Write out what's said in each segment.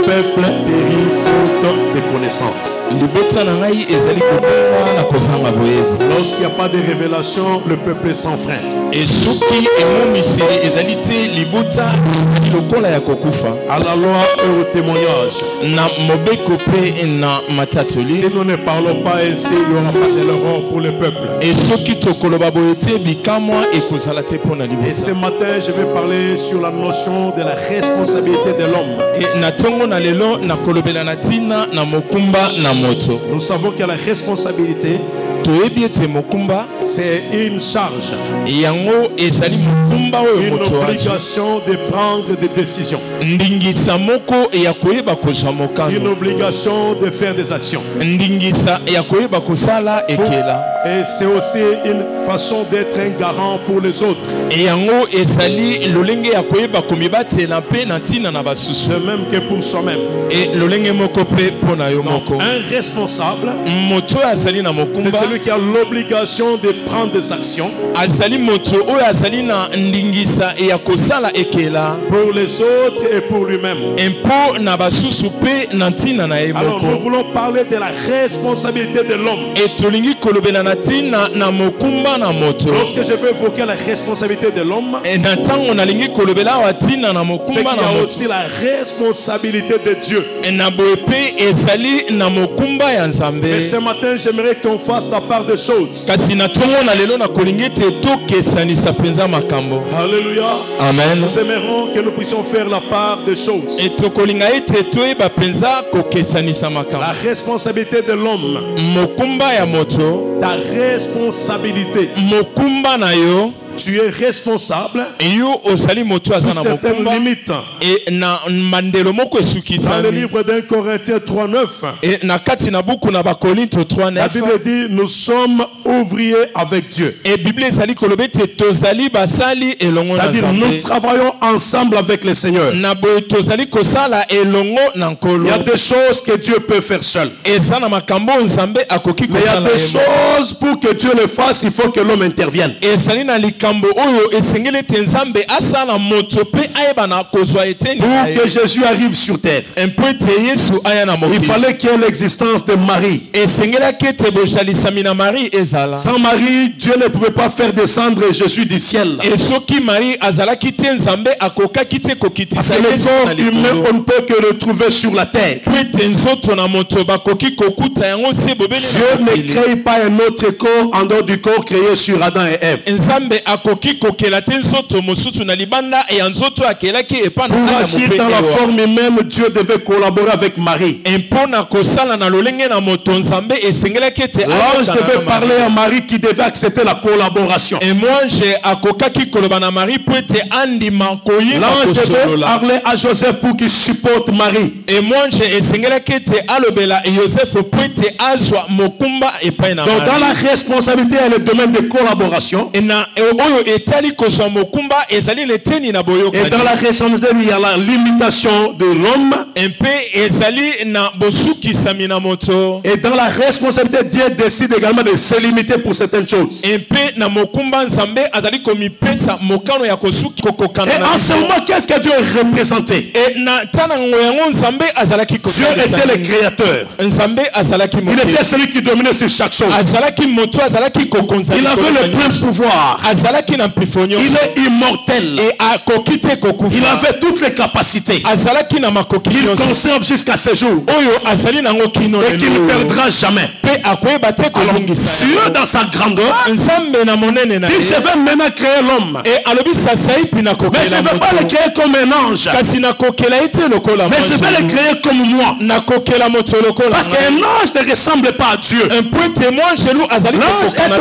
peuple périt faute de connaissance. Lorsqu'il n'y a pas de révélation, le peuple est sans frein. À la loi et au témoignage. Si nous ne parlons pas ainsi, il n'y aura pas de l'erreur pour le peuple. Et ce matin, je vais parler sur la notion de la responsabilité de l'homme. Nous savons que la responsabilité, c'est une charge, une obligation de prendre des décisions, une obligation de faire des actions. Et c'est aussi une façon d'être un garant pour les autres. De même que pour soi-même. Un responsable, c'est celui qui a l'obligation de prendre des actions pour les autres et pour lui-même. Alors nous voulons parler de la responsabilité de l'homme. Lorsque je veux évoquer la responsabilité de l'homme, c'est qu'il y a aussi la responsabilité de Dieu. Mais ce matin, j'aimerais qu'on fasse la part des choses. Alléluia. Amen. Nous aimerons que nous puissions faire la part des choses. La responsabilité de l'homme. Ta responsabilité. Tu es responsable sous certaines limites. Dans le livre d'un Corinthiens 3:9, la Bible dit nous sommes ouvriers avec Dieu. C'est-à-dire nous travaillons ensemble avec le Seigneur. Il y a des choses que Dieu peut faire seul. Mais il y a des choses pour que Dieu le fasse, il faut que l'homme intervienne. Pour que Jésus arrive sur terre, il fallait qu'il y ait l'existence de Marie. Sans Marie, Dieu ne pouvait pas faire descendre Jésus du ciel. Parce que le corps humain, on ne peut que le trouver sur la terre. Dieu ne crée pas un autre corps en dehors du corps créé sur Adam et Ève. Pour agir dans la forme humaine, Dieu devait collaborer avec Marie. L'ange devait parler à Marie qui devait accepter la collaboration. L'ange devait parler à Joseph pour qu'il supporte Marie. Donc dans la responsabilité et le domaine de collaboration, et dans la responsabilité, il y a la limitation de l'homme. Et dans la responsabilité, Dieu décide également de se limiter pour certaines choses. Et en ce moment, qu'est-ce que Dieu représentait? Dieu était le créateur. Il était celui qui dominait sur chaque chose. Il avait le plein pouvoir. Il est immortel. Il avait toutes les capacités. Il conserve jusqu'à ce jour. Et qu'il ne perdra jamais. Alors, Dieu dans sa grandeur dit je vais maintenant créer l'homme. Mais je ne vais pas le créer comme un ange. Mais je vais le créer comme moi. Parce qu'un ange ne ressemble pas à Dieu. L'ange est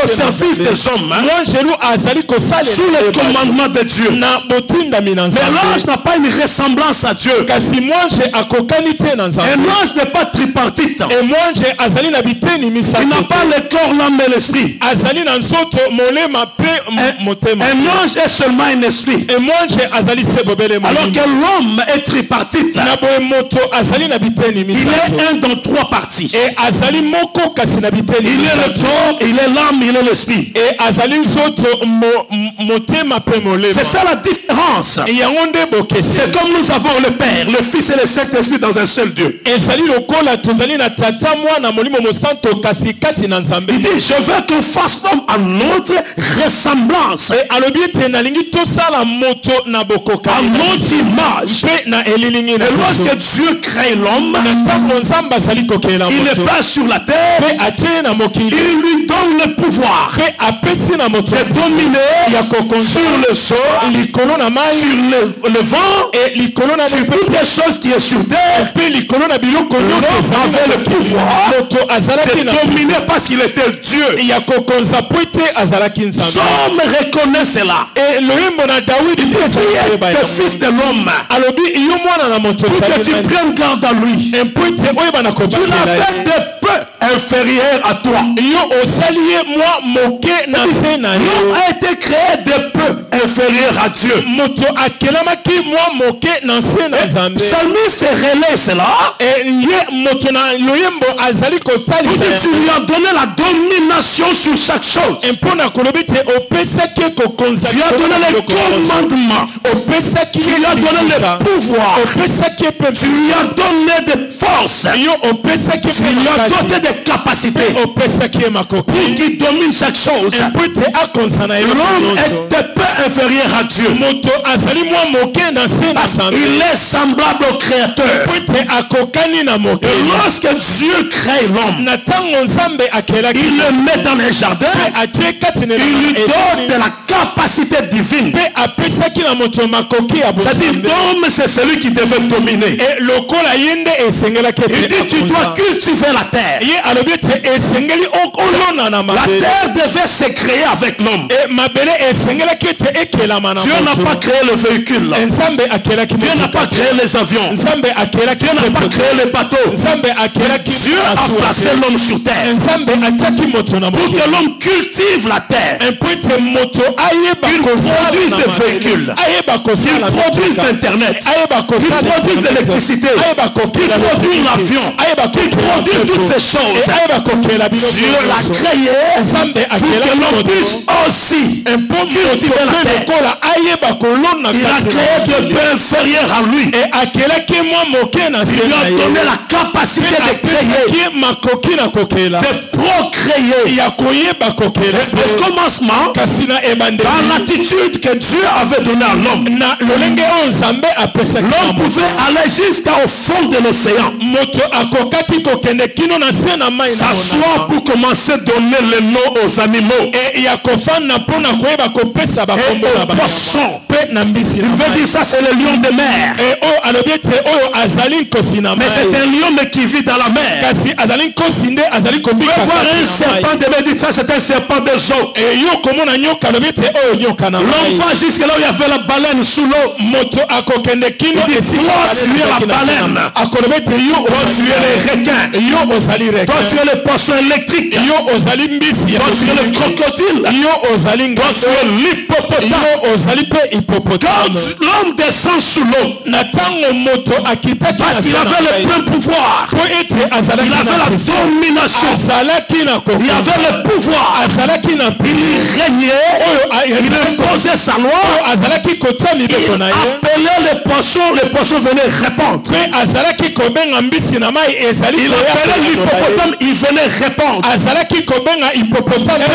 au service des hommes. Sous le commandement de Dieu. Mais l'ange n'a pas une ressemblance à Dieu. Un ange n'est pas tripartite. Il n'a pas le corps, l'âme et l'esprit. Un ange est seulement un esprit. Alors que l'homme est tripartite. Il est un dans trois parties. Il est le corps, il est l'âme, il est l'esprit. C'est ça la différence. C'est comme nous avons le Père, le Fils et le Saint-Esprit dans un seul Dieu. Il dit, je veux qu'on fasse l'homme à notre ressemblance, à notre image. Et lorsque Dieu crée l'homme, il le place sur la terre, il lui donne le pouvoir de dominer sur le sol, sur le vent, sur toutes les choses qui sont sur terre. L'homme avait le pouvoir de dominer parce qu'il était Dieu. L'homme reconnaît cela. Il dit, qui est le fils de l'homme, pour que tu prennes garde à lui. Tu l'as fait de peu inférieur à toi. L'homme a été créé de peu inférieur à Dieu. Psalmiste relaie cela. Tu lui as donné la domination sur chaque chose. Tu lui as donné les commandements. Tu lui as donné le pouvoir. Tu lui as donné des forces. Tu lui as donné des capacités pour qu'il domine chaque chose. L'homme est de peu inférieur à Dieu. Il est semblable au Créateur. Et lorsque Dieu crée l'homme, il le met dans les jardins. Il lui donne de la capacité divine. C'est-à-dire l'homme, c'est celui qui devait dominer. Il dit, tu dois cultiver la terre. La terre devait se créer avec l'homme. Dieu n'a pas créé le véhicule. Dieu n'a pas créé les avions. Dieu n'a pas créé les bateaux. Dieu a placé l'homme sur terre pour que l'homme cultive la terre, qu'il produise des véhicules, qu'il produise l'internet, qu'il produise l'électricité, qu'il produise l'avion, qu'il produise toutes ces choses. Dieu l'a créé pour que l'homme puisse aussi cultiver la terre. Il a créé de peu inférieur à lui. Il lui a donné la capacité de créer, de procréer. Le commencement, dans l'attitude que Dieu avait donnée à l'homme, l'homme pouvait aller jusqu'au fond de l'océan, s'asseoir pour commencer à donner le nom aux animaux et aux poissons. Il veut dire ça, c'est le lion de mer. Mais c'est un lion qui vit dans la mer. Vous pouvez voir un serpent de mer, dit ça, c'est un serpent de zoo. L'homme va jusque là où il y avait la baleine sous l'eau. Il dit, toi tu es la baleine, toi tu es le requin, toi tu es le poisson électrique, toi tu es le crocodile, toi tu es l'hippopotame. Quand l'homme descend sous l'eau, parce qu'il avait le plein pouvoir, il avait la domination, il avait le pouvoir, il régnait, il imposait sa loi, il appelait les poissons venaient répondre. Il appelait l'hippopotame, il venait répondre. Et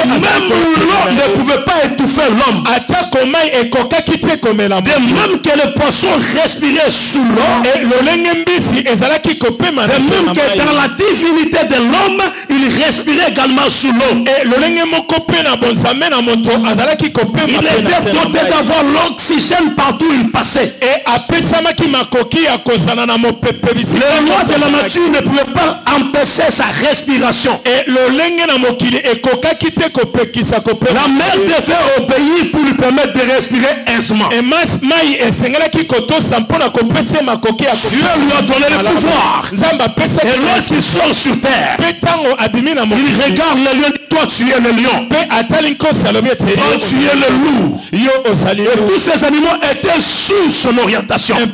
même l'homme ne pouvait pas étouffer l'homme. De même que le poisson respirait sous l'eau, de même que dans la divinité de l'homme, il respirait également sous l'eau. Il était doté d'avoir l'oxygène partout où il passait. Les lois de la nature ne pouvaient pas empêcher sa respiration. La mer devait obéir pour lui permettre de respirer aisément. Dieu lui a donné le pouvoir. Et lorsqu'il sort sur terre, il regarde le lion. toi tu es le lion, toi tu es le loup, et tous ces animaux étaient sous son orientation. Le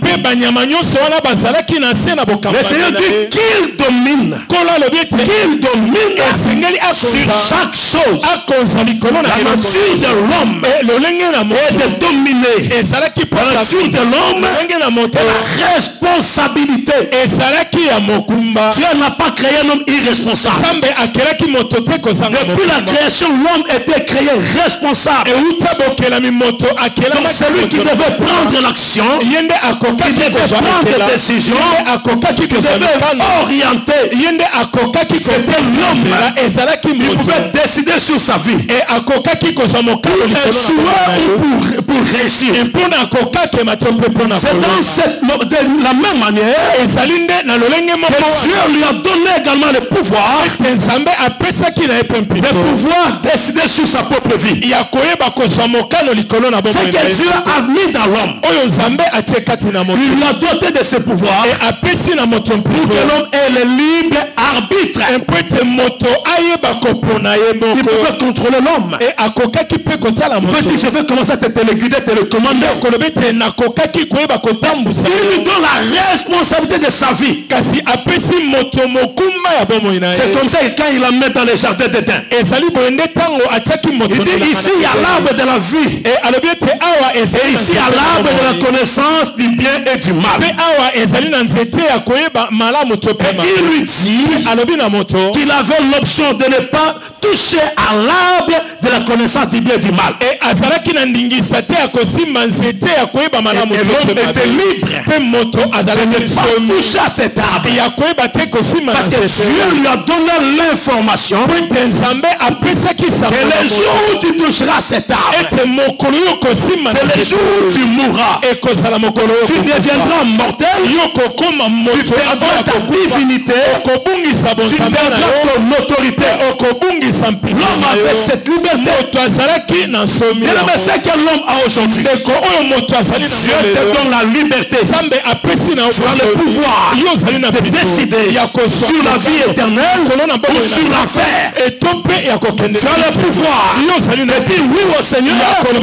Seigneur dit qu'il domine sur chaque chose. La nature de l'homme est de dominer. La nature de l'homme est la responsabilité. Dieu n'a pas créé un homme irresponsable. Depuis la création, l'homme était créé responsable. Donc celui qui devait prendre l'action, qui devait prendre des décisions, qui devait orienter, c'était l'homme qui pouvait décider sur sa vie. Pour échouer ou pour réussir. C'est de la même manière que Dieu lui a donné également le pouvoir de pouvoir décider sur sa propre vie. C'est que Dieu a mis dans l'homme. Il lui a doté de ce pouvoir pour que l'homme ait le libre arbitre. Il pouvait contrôler l'homme. Il peut dire je vais commencer à te téléguider, te le commander. Il lui donne la responsabilité de sa vie. C'est comme ça que quand il la met dans les jardins d'Éden, il dit ici il y a l'arbre de la vie. Et ici il y a l'arbre de la connaissance du bien et du mal. Et il lui dit qu'il avait l'option de ne pas toucher à l'arbre de la connaissance du bien et du mal. Et l'homme était libre de ne pas toucher à cet arbre. Parce que Dieu lui a donné l'information que le jour où tu toucheras cet arbre, c'est le jour où tu mourras. Tu deviendras mortel. Tu perdras ta divinité. Tu perdras ton autorité. L'homme avait cette liberté. Mais c'est que l'homme a aujourd'hui. Dieu te donne la liberté. Tu as le pouvoir de décider sur la vie éternelle ou sur l'enfer. Tu as le pouvoir de dire oui au Seigneur ou de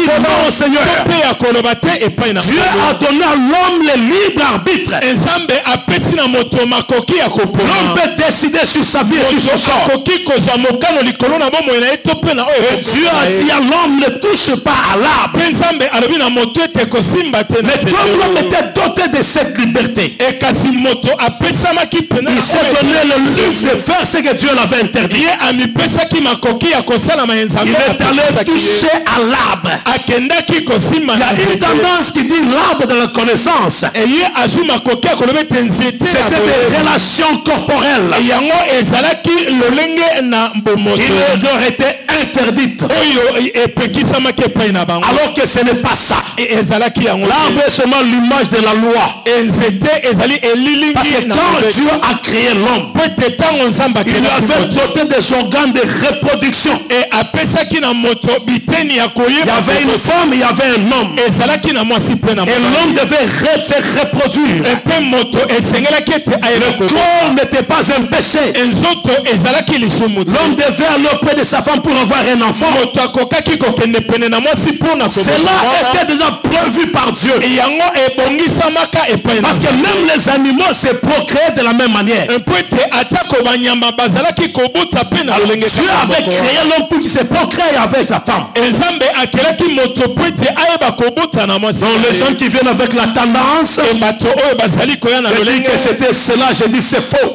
dire non au Seigneur. Dieu a donné à l'homme le libre arbitre. L'homme peut décider sur sa vie et sur son sort. Et Dieu a dit à l'homme ne touche pas à l'arbre. Mais comme l'homme était doté de cette liberté, il s'est donné le luxe de faire ce que Dieu l'avait interdit. Il est allé toucher à l'arbre. Il y a une tendance qui dit l'arbre de la connaissance. C'était des relations corporelles qui leur étaient interdites. Alors que ce n'est pas ça. L'arbre est seulement l'image de la loi. Parce que quand Dieu a créé l'homme, il lui avait doté des organes de reproduction. Il y avait une femme, il y avait un homme. Et l'homme devait se reproduire. Le corps n'était pas un péché. L'homme devait aller auprès de sa femme pour avoir un enfant. Cela était déjà prévu par Dieu. Parce que même les animaux se procréent de la même manière. Alors, Dieu avait créé l'homme pour qu'il se procrée avec la femme. Donc les gens qui viennent avec la tendance de dire que c'était cela, je dis c'est faux.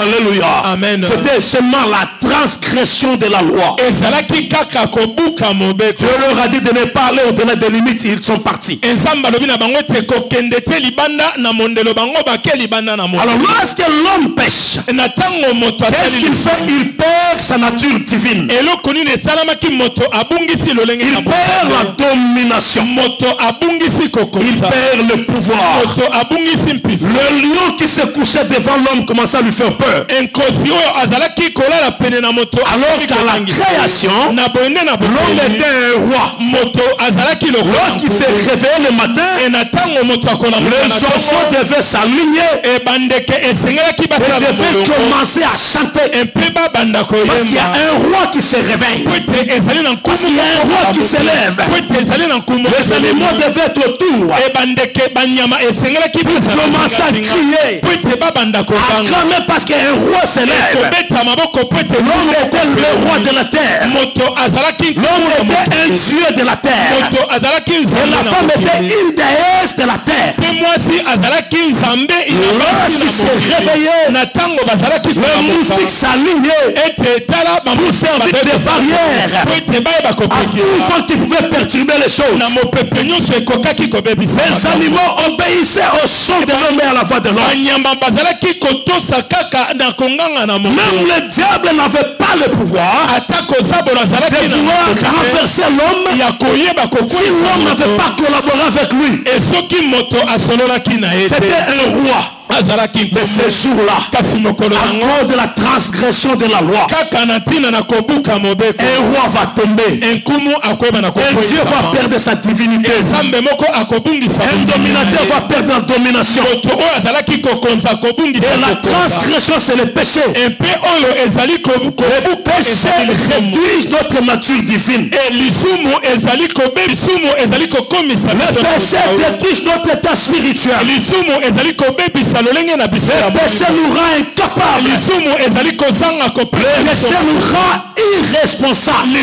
Alléluia. Amen. C'était seulement la transgression de la loi. Dieu leur a dit de ne pas aller au-delà des limites, ils sont partis. Alors lorsque l'homme pêche, qu'est-ce qu'il fait? Il perd perd sa nature divine. Il perd la domination. Il perd le pouvoir. Le lion qui se couchait devant l'homme commençait à lui faire peur. Alors qu'à la création, l'homme était un roi. Lorsqu'il s'est réveillé le matin, les enfants devaient s'aligner et devaient commencer à chanter. Parce qu'il y a un roi qui se réveille. Parce qu'il y a un roi qui s'élève. Les animaux devaient être autour. Ils commençaient à crier, à clamer parce qu'un roi s'élève. L'homme était le roi de la terre. L'homme était un dieu de la terre. Et la femme était une déesse de la terre. Lorsqu'il s'est réveillé, le moustique s'alignait pour servir de barrière à tout vent qui pouvait perturber les choses. Les animaux obéissaient au son de l'homme et à la voix de l'homme. Même le diable n'avait pas le pouvoir de vouloir renverser l'homme si l'homme n'avait pas collaboré avec lui. C'était un roi. De ces jours-là, à cause de la transgression de la loi, un roi va tomber. Un Dieu va perdre sa divinité. Un dominateur va perdre la domination. Et la transgression, c'est le péché. Le péché réduit notre nature divine. Le péché détruit notre état spirituel. Le péché nous rend incapables. Le péché nous rend irresponsables.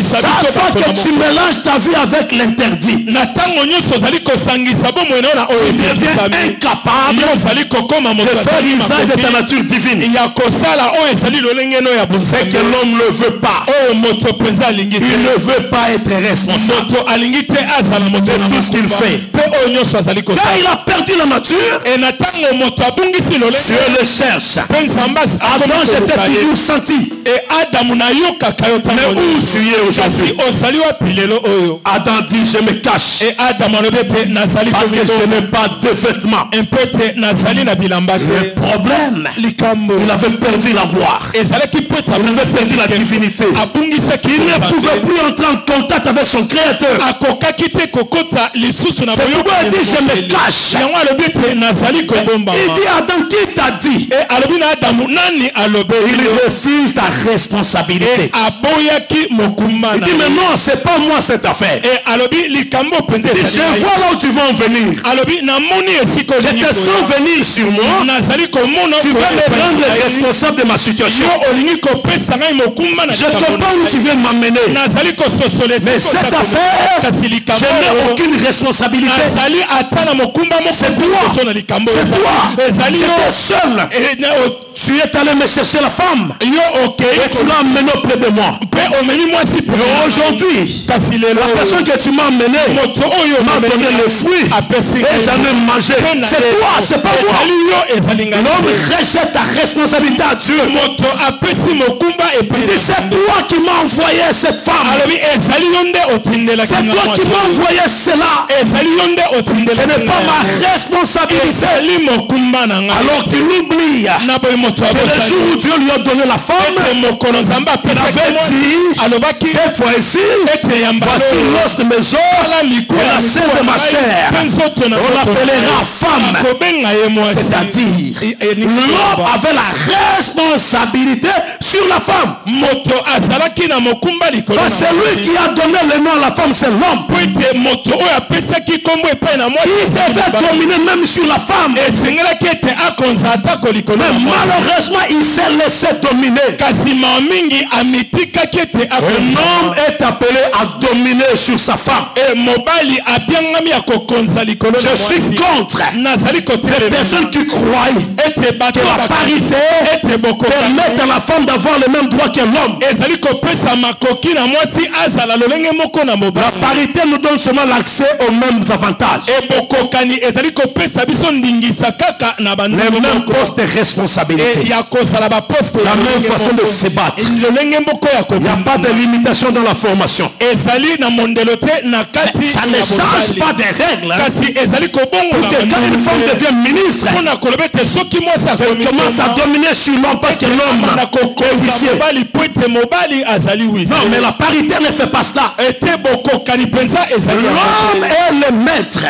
Chaque fois que tu mélanges ta vie avec l'interdit, tu deviens incapable de faire usage de ta nature divine. C'est que l'homme ne veut pas. Il ne veut pas être responsable de tout ce qu'il fait. Car il a perdu la nature, Dieu le cherche. Adam, j'étais toujours senti. Mais où tu es aujourd'hui? Adam dit, je me cache parce que je n'ai pas de vêtements. Le problème, il avait perdu la gloire. Il avait perdu la divinité. Il ne pouvait plus entrer en contact avec son créateur. C'est pourquoi il dit, je me cache. Il dit, Adam, qui t'a dit? Il refuse ta responsabilité. Il dit, mais non, c'est pas moi cette affaire. Je vois là où tu vas en venir. Je te sens venir sur moi. Tu vas me rendre responsable de ma situation. Je te parle où tu veux m'amener. Mais cette affaire, je n'ai aucune responsabilité. C'est toi. J'étais seul. Tu es allé me chercher la femme et tu l'as amenée auprès de moi. Et aujourd'hui, la personne que tu m'as amenée m'a donné le fruit et j'en ai mangé. C'est toi, c'est pas moi. L'homme rejette ta responsabilité à Dieu. Il dit, c'est toi qui m'as envoyé cette femme. C'est toi qui m'as envoyé cela. Ce n'est pas ma responsabilité. Alors qu'il oublie que le jour où Dieu lui a donné la femme, il avait dit, cette fois-ci, voici l'os de mes os et la chair de ma chair. On l'appellera femme. C'est-à-dire, l'homme avait la responsabilité sur la femme. C'est lui qui a donné le nom à la femme, c'est l'homme. Il devait dominer même sur la femme. Mais malheureusement, il s'est laissé dominer. Un homme est appelé à dominer sur sa femme. Je suis contre les personnes qui croient que la parité permet à la femme d'avoir le même droit que l'homme. La parité nous donne seulement l'accès aux mêmes avantages. les mêmes postes de responsabilité, la même façon de se battre. Il n'y a pas de limitation dans la formation. Ça ne change pas des règles. Pour que quand une femme devient ministre, elle commence à dominer sur l'homme parce que l'homme est huissier. Non, mais la parité ne fait pas cela. L'homme est le maître.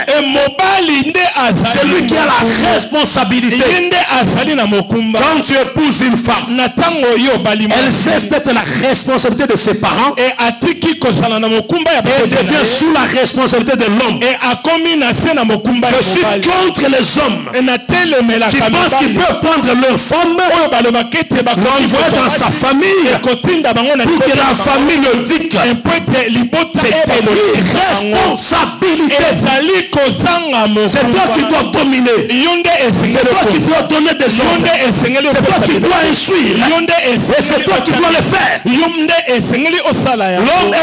C'est lui qui a la responsabilité. Quand tu épouses une femme, elle cesse d'être la responsabilité de ses parents et devient sous la responsabilité de l'homme. Je suis contre les hommes qui pensent qu'ils peuvent prendre leur femme, l'envoyer dans sa famille pour que la famille le dicte. C'est une responsabilité. C'est toi qui dois dominer. C'est toi qui dois donner des ordres. C'est toi qui dois instruire. Et c'est toi qui dois le faire. L'homme est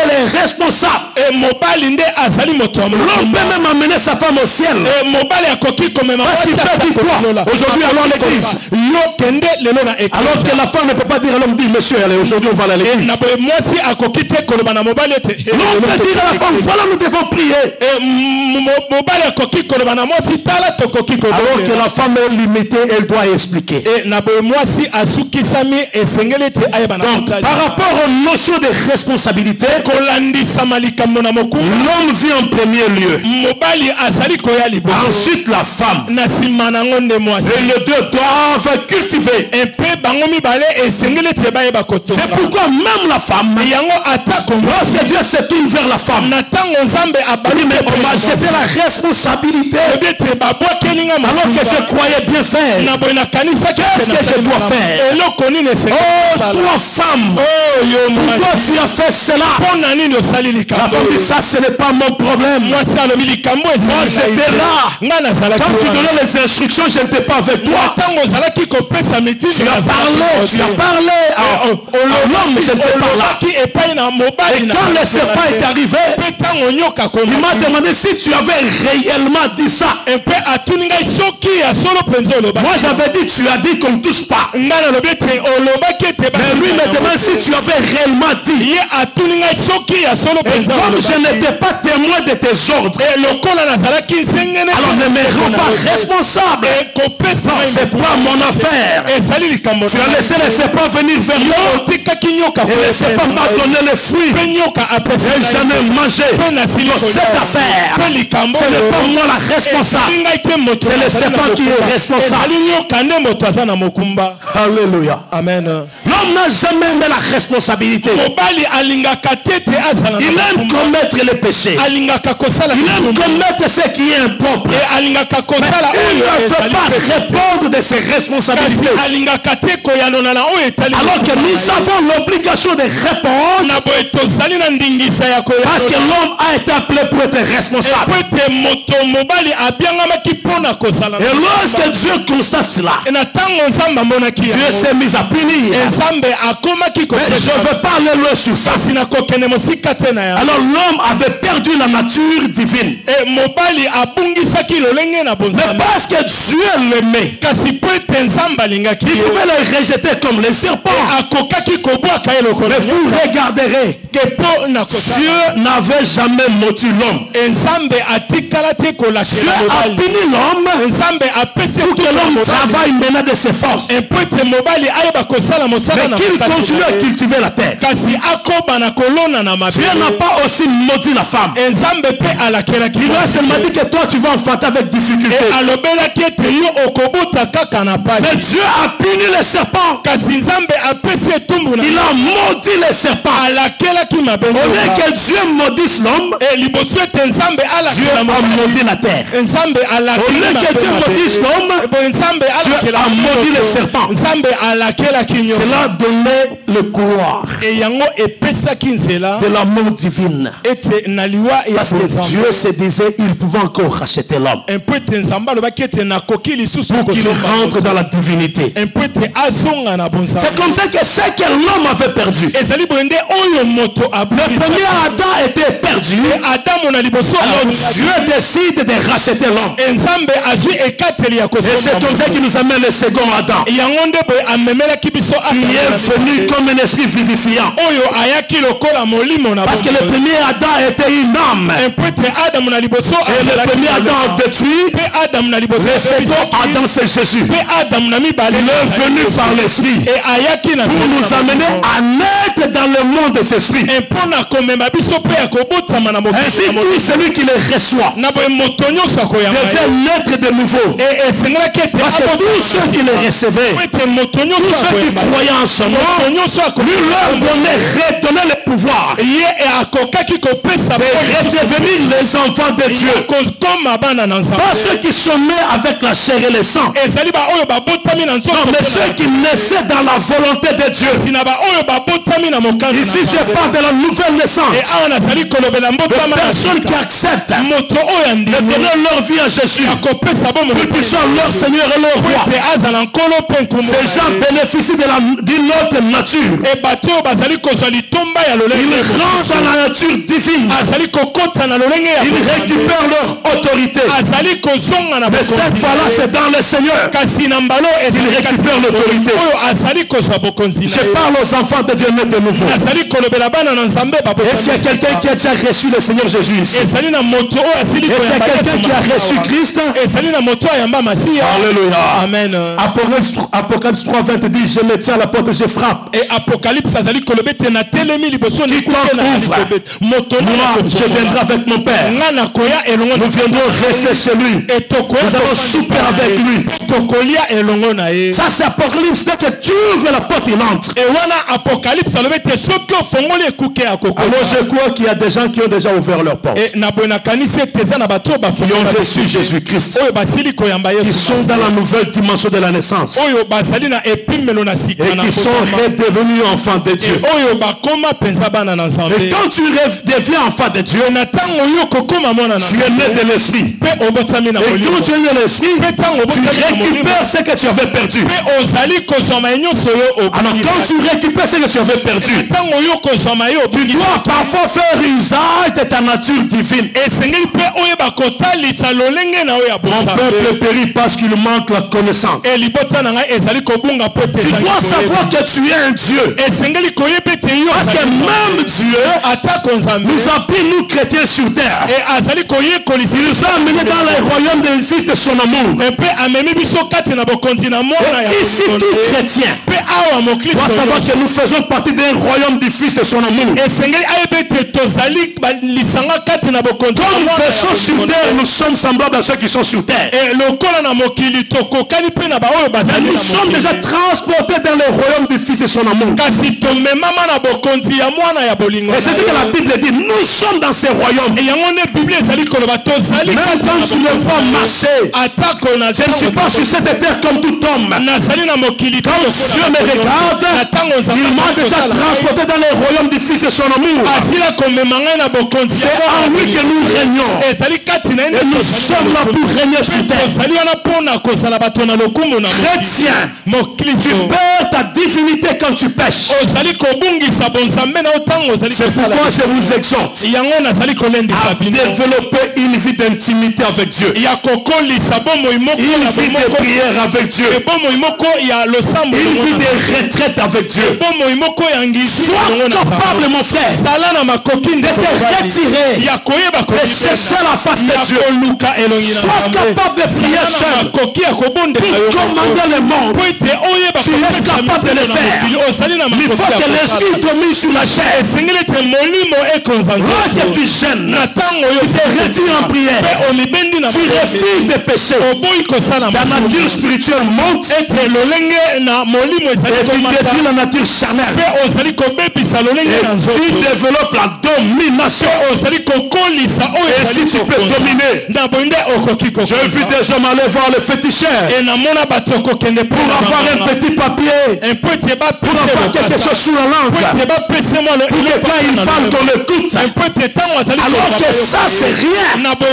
le responsable. L'homme peut même amener sa femme au ciel. Parce qu'il peut dire quoi? Aujourd'hui, allons à l'église. Alors que la femme ne peut pas dire à l'homme, dit monsieur, allez, aujourd'hui on va à l'église. L'homme peut dire à la femme, voilà, nous devons prier. Alors que la femme est limitée, elle doit expliquer. Donc, par rapport aux notions de responsabilité, l'homme vit en premier lieu. Ensuite, la femme. Et les deux doivent cultiver. C'est pourquoi même la femme, lorsque Dieu se tourne vers la femme, mais on m'a jeté la responsabilité. Alors que je croyais bien faire. Qu'est-ce que je dois faire? Oh, toi femme, pourquoi tu as fait cela? La femme dit, ça ce n'est pas mon problème. Moi j'étais là. Quand tu donnais les instructions, je n'étais pas avec toi. Tu as parlé à l'homme, je n'étais pas là. Et quand le serpent est arrivé, il m'a demandé si tu avais réellement dit ça. Moi j'avais dit, tu as dit qu'on ne touche pas. Mais lui me demande si tu avais réellement dit. Et comme je n'étais pas témoin de tes ordres, alors ne me rends pas responsable. Non, c'est pas mon affaire. Tu as laissé le serpent venir vers moi. Et le serpent m'a donné les fruits. Et j'en ai mangé. Dans cette affaire, ce n'est pas moi la responsable. C'est le serpent qui est responsable. Alléluia. Amen. L'homme n'a jamais aimé la responsabilité. Il aime commettre les péchés. Il aime commettre ce qui est impropre. Mais il ne veut pas répondre de ses responsabilités. Alors que nous avons l'obligation de répondre. Parce que l'homme a été appelé pour être responsable. Et lorsque Dieu constate cela, Dieu s'est mis à punir. Mais je veux pas aller loin sur ça. Alors l'homme avait perdu la nature divine. Mais parce que Dieu l'aimait, il pouvait le rejeter comme les serpents. Mais vous regarderez, Dieu n'avait jamais maudit l'homme. Dieu a puni l'homme pour que l'homme travaille maintenant de ses forces. Mais qu'il continue à cultiver la terre. Dieu n'a pas aussi maudit la femme. Il a seulement dit que toi tu vas enfanter avec difficulté. Mais Dieu a puni les serpents. Il a maudit les serpents. Au lieu que Dieu maudisse l'homme, Dieu a maudit la terre. Au lieu que Dieu maudisse l'homme, Dieu a maudit les serpents. Cela donnait le couloir de l'amour divine. Parce que Dieu se disait il pouvait encore racheter l'homme pour qu'il rentre dans la divinité. C'est comme ça que ce que l'homme avait perdu, Le premier Adam était perdu. Alors Dieu décide de racheter l'homme. Et c'est comme ça qu'il nous amène le second Adam, qui est venu comme un esprit vivifiant. Parce que le premier Adam était une âme. Et le premier Adam détruit. Le second Adam c'est Jésus. Il est venu par l'esprit pour nous amener à naître dans le monde des esprits. Ainsi tout celui qui le reçoit devait naître de nouveau. Parce que tous ceux qui le recevaient, tous ceux qui croyaient en son nom, lui leur redonnaient le pouvoir de redevenir les enfants de Dieu. Pas ceux qui sont nés avec la chair et le sang, mais ceux qui naissaient dans la volonté de Dieu. Ici je parle de la nouvelle naissance, de personnes qui acceptent de donner leur vie à Jésus, qu'ils soient leur Seigneur et leur roi. Ces gens bénéficient d'une autre nature. Ils rentrent dans la nature divine. Ils récupèrent leur autorité. Mais cette fois-là c'est dans le Seigneur qu'ils récupèrent l'autorité. Je parle aux enfants de Dieu de nouveau. Est-ce qu'il y a quelqu'un qui a déjà reçu le Seigneur Jésus ici? Est-ce qu'il y a quelqu'un qui a reçu Christ? Alléluia. Amen. Apocalypse 3:20 dit, je me tiens à la porte et je frappe. Et Apocalypse quiconque ouvre, moi je viendrai avec mon Père. Nous viendrons rester chez lui. Nous allons souper avec lui. Ça c'est Apocalypse. Dès que tu ouvres la porte, il entre. Alors je crois qu'il y a des gens qui ont déjà ouvert leur porte, qui ont reçu Jésus-Christ, qui sont dans la nouvelle dimension de la naissance, et qui sont redevenus enfants de Dieu. Et quand tu deviens enfant de Dieu, tu es né de l'esprit. Et quand tu es né de l'esprit, tu récupères ce que tu avais perdu. Alors quand tu récupères ce que tu avais perdu, tu dois parfois faire usage de ta nature divine. Mon peuple périt parce qu'il manque la connaissance. Tu dois savoir que tu es un Dieu. Parce que même Dieu nous a pris, nous chrétiens, sur terre. Il nous a amenés dans le royaume des fils de son amour. Et ici tout chrétien doit savoir que nous faisons partie d'un royaume du fils de son amour. Comme nous faisons sur terre, nous sommes semblables à ceux qui sont sur terre. Nous sommes déjà transportés dans le royaume du fils de son amour. Et c'est ce que la Bible dit. Nous sommes dans ce royaume. Même quand tu le vois marcher, je ne suis pas sur cette terre comme tout homme. Quand Dieu me regarde, il m'a déjà transporté dans le royaume du fils de son amour. C'est en lui que nous régnons. Et nous sommes là pour régner sur terre. Chrétien, tu perds ta divinité quand tu pêches. C'est pourquoi je vous exhorte à développer une vie d'intimité avec Dieu, une vie de prière avec Dieu, une vie de retraite avec Dieu. Sois capable, mon frère, de te retirer et chercher la face de Dieu. Sois capable de prier seul pour commander le monde. Tu es capable de le faire. Il faut que l'esprit domine sur la chair. Lorsque tu gênes, tu te retires en prière, tu refuses de pécher, ta nature spirituelle monte et tu détruis la nature charnelle et tu développes la domination. Et si tu peux dominer, j'ai vu des hommes aller voir le féticheur pour avoir un petit papier, pour avoir quelque chose sous la langue, pour que quand il parle qu'on l'écoute. Alors que ça c'est rien. Toi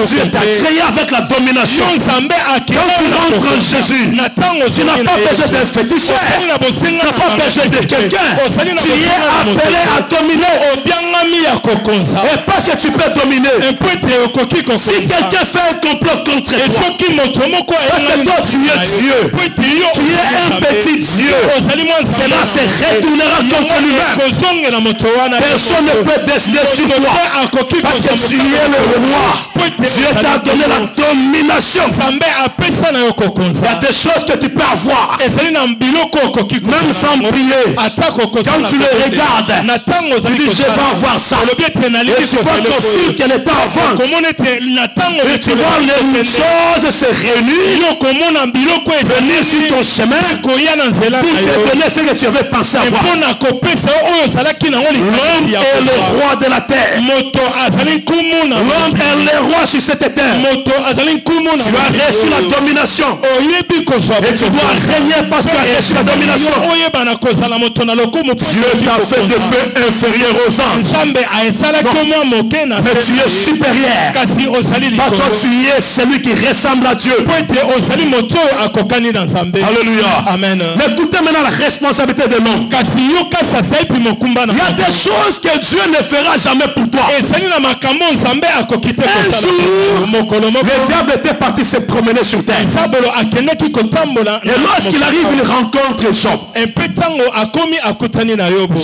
Dieu t'a créé avec la domination. Quand tu rentres en Jésus, tu n'as pas besoin d'un féticheur, tu n'as pas besoin de quelqu'un. Tu es appelé à dominer. Et parce que tu peux dominer. Si quelqu'un fait un complot contre toi, parce que toi tu es Dieu, tu es un petit Dieu, cela se retournera contre lui-même. Personne ne peut décider sur toi parce que tu es le roi. Dieu t'a donné la domination. Il y a des choses que tu peux avoir même sans prier. Quand tu le regardes, tu dis je vais avoir ça. Et tu vois qu'au fil que le temps avance, et tu vois les choses se réunir, venir sur ton chemin pour te donner ce que tu avais pensé avoir. L'homme est le roi de la terre. L'homme est le roi sur cette terre. Tu as reçu la domination. Et tu dois régner parce que tu as reçu la domination. Dieu t'a fait de peu inférieur aux anges. Mais tu es supérieur. Parce que tu es celui qui ressemble à Dieu. Alléluia. Amen. Mais écoutez maintenant la responsabilité de l'homme. Il y a des choses que Dieu ne fera jamais pour toi. Un jour, le diable était parti se promener sur terre. Et lorsqu'il arrive, il rencontre Job.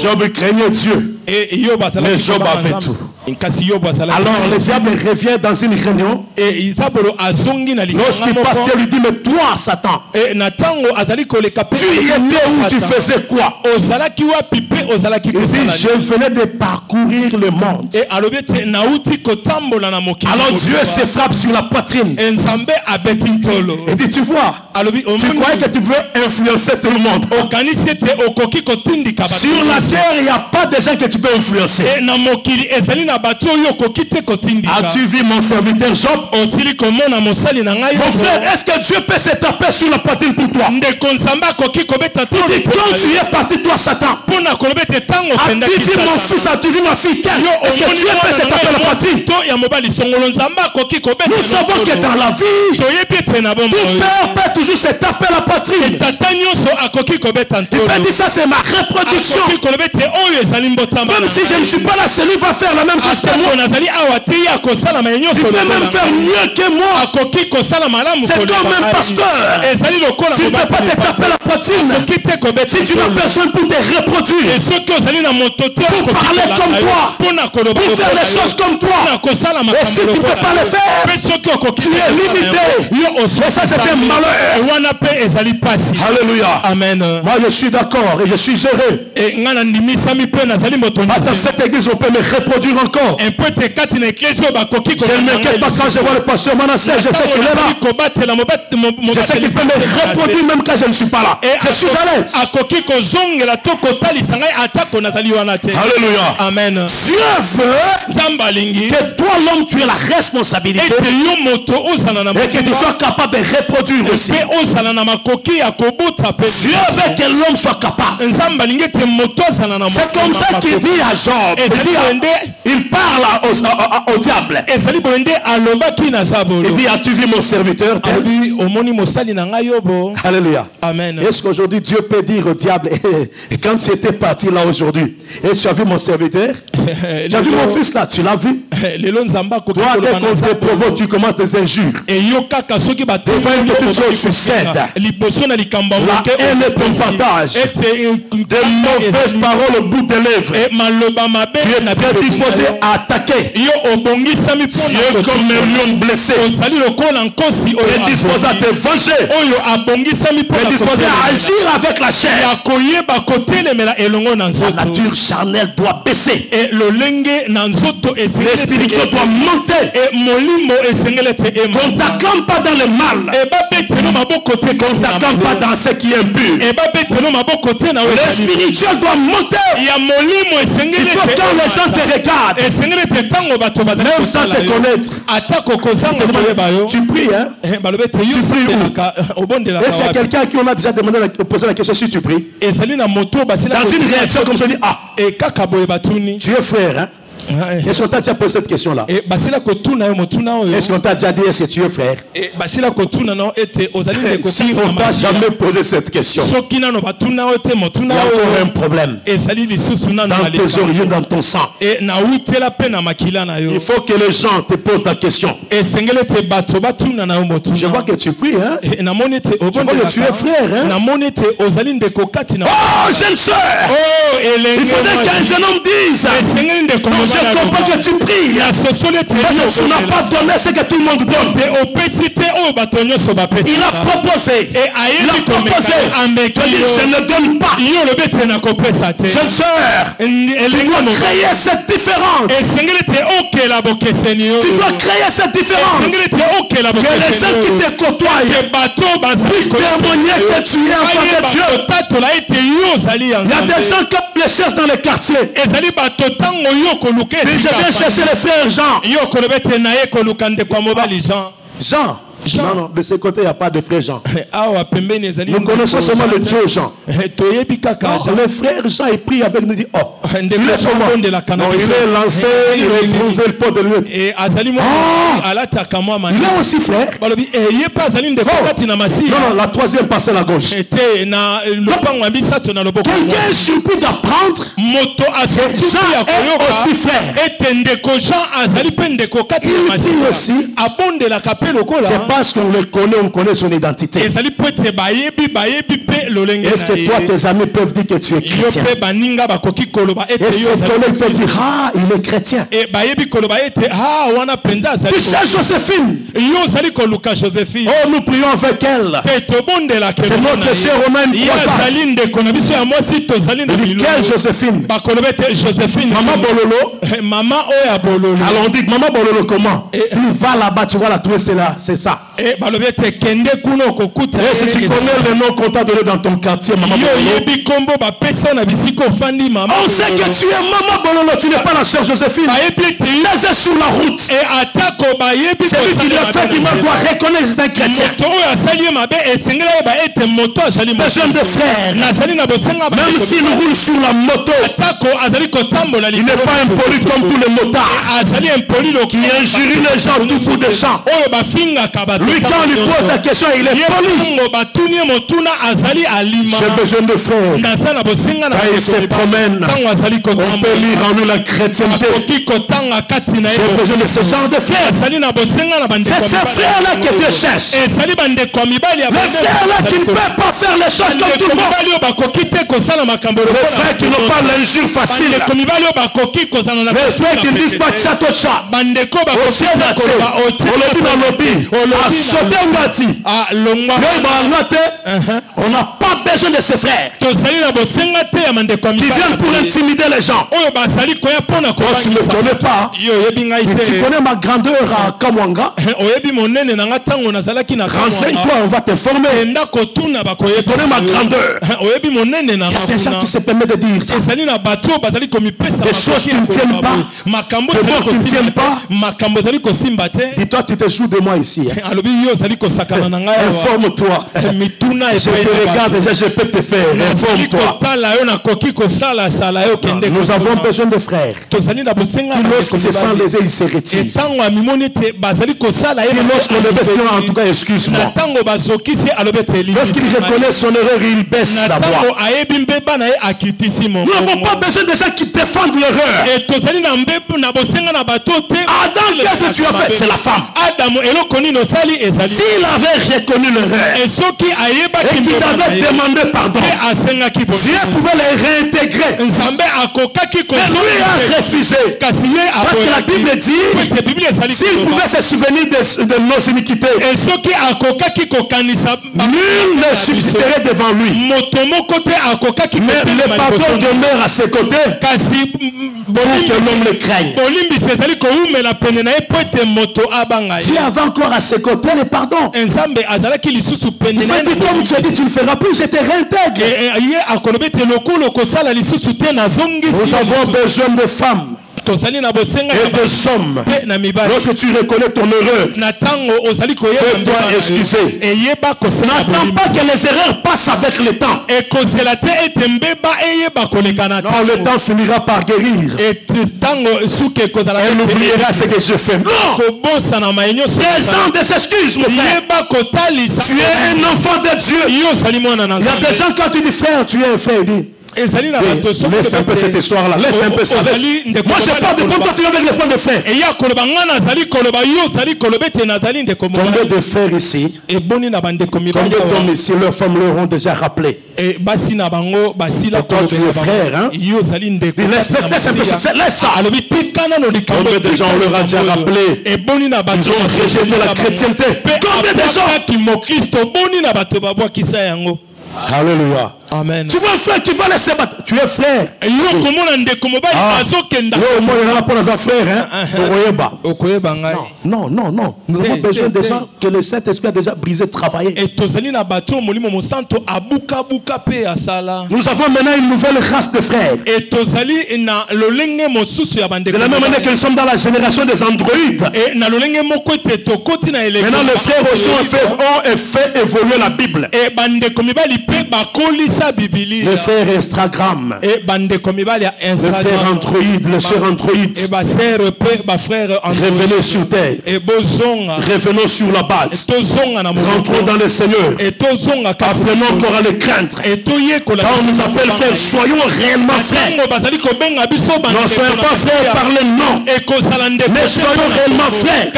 Job craignait Dieu. Mais Job avait tout. Alors le diable revient dans une réunion. Lorsqu'il passe, il lui dit mais toi Satan, tu étais où, tu faisais quoi? Il dit je venais de parcourir le monde. Alors Dieu se frappe sur la poitrine. Il dit tu vois, tu croyais que tu veux influencer tout le monde. Sur la terre il n'y a pas de gens que tu peux influencer. As-tu vu mon serviteur Job? Mon frère, est-ce que Dieu peut se taper sur la poitrine pour toi? Il dit quand tu es parti toi Satan, as-tu vu mon fils, as-tu vu ma fille? Est-ce que Dieu peut se taper la poitrine? Nous savons que dans la vie, tout père peut toujours se taper la poitrine. Il peut dire ça c'est ma reproduction. Même si je ne suis pas là, celui va faire la même chose que moi. Tu peux même faire mieux que moi. C'est toi même pasteur. Tu ne peux pas te taper la poitrine si tu n'as personne pour te reproduire, pour parler comme toi, pour faire les choses comme toi. Et si tu ne peux pas le faire, tu es limité. Et ça c'est un malheur. Alléluia. Amen. Moi je suis d'accord et je suis heureux. Parce que cette église on peut me reproduire encore. Je ne m'inquiète pas quand je vois le pasteur Manasseh, je sais qu'il est là. Je sais qu'il peut me reproduire même quand je ne suis pas là. Je suis à l'aise. Alléluia. Amen. Dieu veut que toi l'homme tu aies la responsabilité et que tu sois capable de reproduire aussi. Dieu veut que l'homme soit capable. C'est comme ça qu'il dit à Job. Il parle au diable. Il dit as-tu vu mon serviteur? Alléluia. Amen. Est-ce qu'aujourd'hui Dieu peut dire au diable quand tu étais parti là aujourd'hui, est-ce que tu as vu mon serviteur? Tu as vu mon fils là? Tu l'as vu? Toi dès qu'on te provoque tu commences des injures. Devant une petite chose tu cèdes. La haine est ton partage. Des mauvaises paroles au bout des lèvres. Tu es disposé à attaquer. Tu es comme un lion blessé. Tu es disposé à te venger. Tu es disposé à agir avec la chair. La nature charnelle doit baisser. Le spirituel doit monter. Qu'on ne t'acclame pas dans le mal. Qu'on ne t'acclame pas dans ce qui est impur. Le spirituel doit monter. Il faut que quand les gens te regardent, même sans te connaître, tu pries, hein? Tu pries où? Et c'est quelqu'un qui on a déjà demandé posé la question si tu pries. Dans une réaction comme ça, dit ah, tu es frère, hein? Est-ce qu'on t'a déjà posé cette question-là? Est-ce qu'on t'a déjà dit est-ce que tu es frère? Si on t'a jamais posé cette question, il y a encore un problème dans tes origines, dans ton sang. Il faut que les gens te posent la question. Je vois que tu pries, hein? Je vois que tu es frère, hein? Oh, jeune soeur! Il faudrait qu'un jeune homme dise: non, je comprends que tu pries, parce que tu n'as pas donné ce que tout le monde donne. Il a proposé. Tu dis: je ne donne pas. Jeune soeur, tu dois créer cette différence. Tu dois créer cette différence. Que les gens qui te côtoient puissent témoigner que tu es enfant de Dieu. Il y a des gens qui les cherchent dans les quartiers. Et je viens chercher les frères Jean. Jean. Non, non, de ce côté, il n'y a pas de frère Jean. Nous connaissons seulement le Dieu Jean. Le frère Jean, il prie avec nous, il dit: oh, il est comment? Non, il est lancé, il est bronzé le pot de l'huile. Il est aussi frère. Oh. Non, non, la troisième parcelle à gauche. Quelqu'un est surpris d'apprendre que Jean est aussi frère. Il dit aussi: c'est parce qu'on le connaît, on connaît son identité. Est-ce que toi, tes amis peuvent dire que tu es chrétien? Est-ce que tes collègues peuvent dire: ah, il est chrétien? Tu sais Joséphine? Oh, nous prions avec elle. C'est notre chère, on a une croissante. Quelle Joséphine? Maman Bololo. Alors on dit: Maman Bololo comment? Il va là-bas, tu vas la trouver, c'est ça. Et si tu connais le nom qu'on t'a donné dans ton quartier, Maman Bololo, on sait que tu es Maman Bololo, tu n'es pas la sœur Joséphine. Laisse sur la route. C'est lui qui l'a fait, qui doit reconnaître que c'est un chrétien. Besoin de frères. Même s'il roule sur la moto, il n'est pas impoli comme tous les motards qui injurient les gens tout bout des champs. Lui, quand on lui pose la question, il est poli. J'ai besoin de frères. Quand il se promène, on peut lire en nous la chrétienté. J'ai besoin de ce genre de frères. C'est ces frères-là que Dieu cherche. Les frères-là qui ne peuvent pas faire les choses comme tout le monde. Les frères qui n'ont pas l'injure facile. Les frères qui ne disent pas tcha-to-tcha. On n'a pas besoin de ces frères qui viennent pour intimider les gens. Oh, tu ne me connais pas. Tu connais ma grandeur à Kamwanga. Renseigne-toi, on va te former. Tu connais ma grandeur. Il y a des gens qui se permettent de dire ça. Des choses qui ne tiennent pas. Des mots qui ne tiennent pas. Dis-toi, tu te joues de moi ici. Informe-toi. Je te regarde déjà, je peux te faire. Informe-toi. Nous avons besoin de frères qui, lorsqu'ils se sentent lésés, ils se retirent. Et lorsqu'on le baisse, en tout cas, excuse-moi. Lorsqu'ils reconnaissent son erreur, ils baissent la voix. Nous n'avons pas besoin de gens qui défendent l'erreur. Adam, qu'est-ce que tu as fait? C'est la femme. S'il avait reconnu l'erreur et qu'il avait demandé pardon, Dieu pouvait les réintégrer. Mais lui a refusé. Parce que la Bible dit: s'il pouvait se souvenir de nos iniquités, nul ne subsisterait devant lui. Mais le pardon demeure à ses côtés pour que l'homme le craigne. Dieu avait encore à ses côtés le pardon. Il fait comme tu as dit, tu ne feras plus, je te réintègre. Nous avons besoin de femmes et de sommes. Lorsque tu reconnais ton erreur, fais-toi excuser. N'attends pas que les erreurs passent avec le temps. Non, le temps finira par guérir. Elle oubliera ce que je fais. Non! Présente des excuses, mon frère. Tu es un enfant de Dieu. Il y a des gens, quand tu dis frère, tu es un frère. Laisse un peu cette histoire-là. Laisse un peu ça. Moi, je parle de quand toi tu es avec les points de frère. Combien de frères ici, combien d'hommes ici, leurs femmes leur ont déjà rappelé. Et toi, tu es frère, hein? Laisse un peu ça. Laisse ça. Combien de gens on leur a déjà rappelé? Ils ont rejeté la chrétienté. Combien de gens? Alléluia. Amen. Tu vois un frère qui va laisser battre. Tu es frère. Non. Nous avons besoin des gens que le Saint-Esprit a déjà brisé, travaillé. Nous avons maintenant une nouvelle race de frères. De la même manière que nous sommes dans la génération des androïdes. Maintenant les frères aussi ont fait évoluer la Bible. Le frère Instagram, le frère Android, le sœur Android, revenez sur terre, revenons sur la base, rentrons dans le Seigneur, apprenons encore à le craindre. Quand on nous appelle frère, soyons réellement frères. Ne soyons pas frères par le nom, mais soyons réellement frères.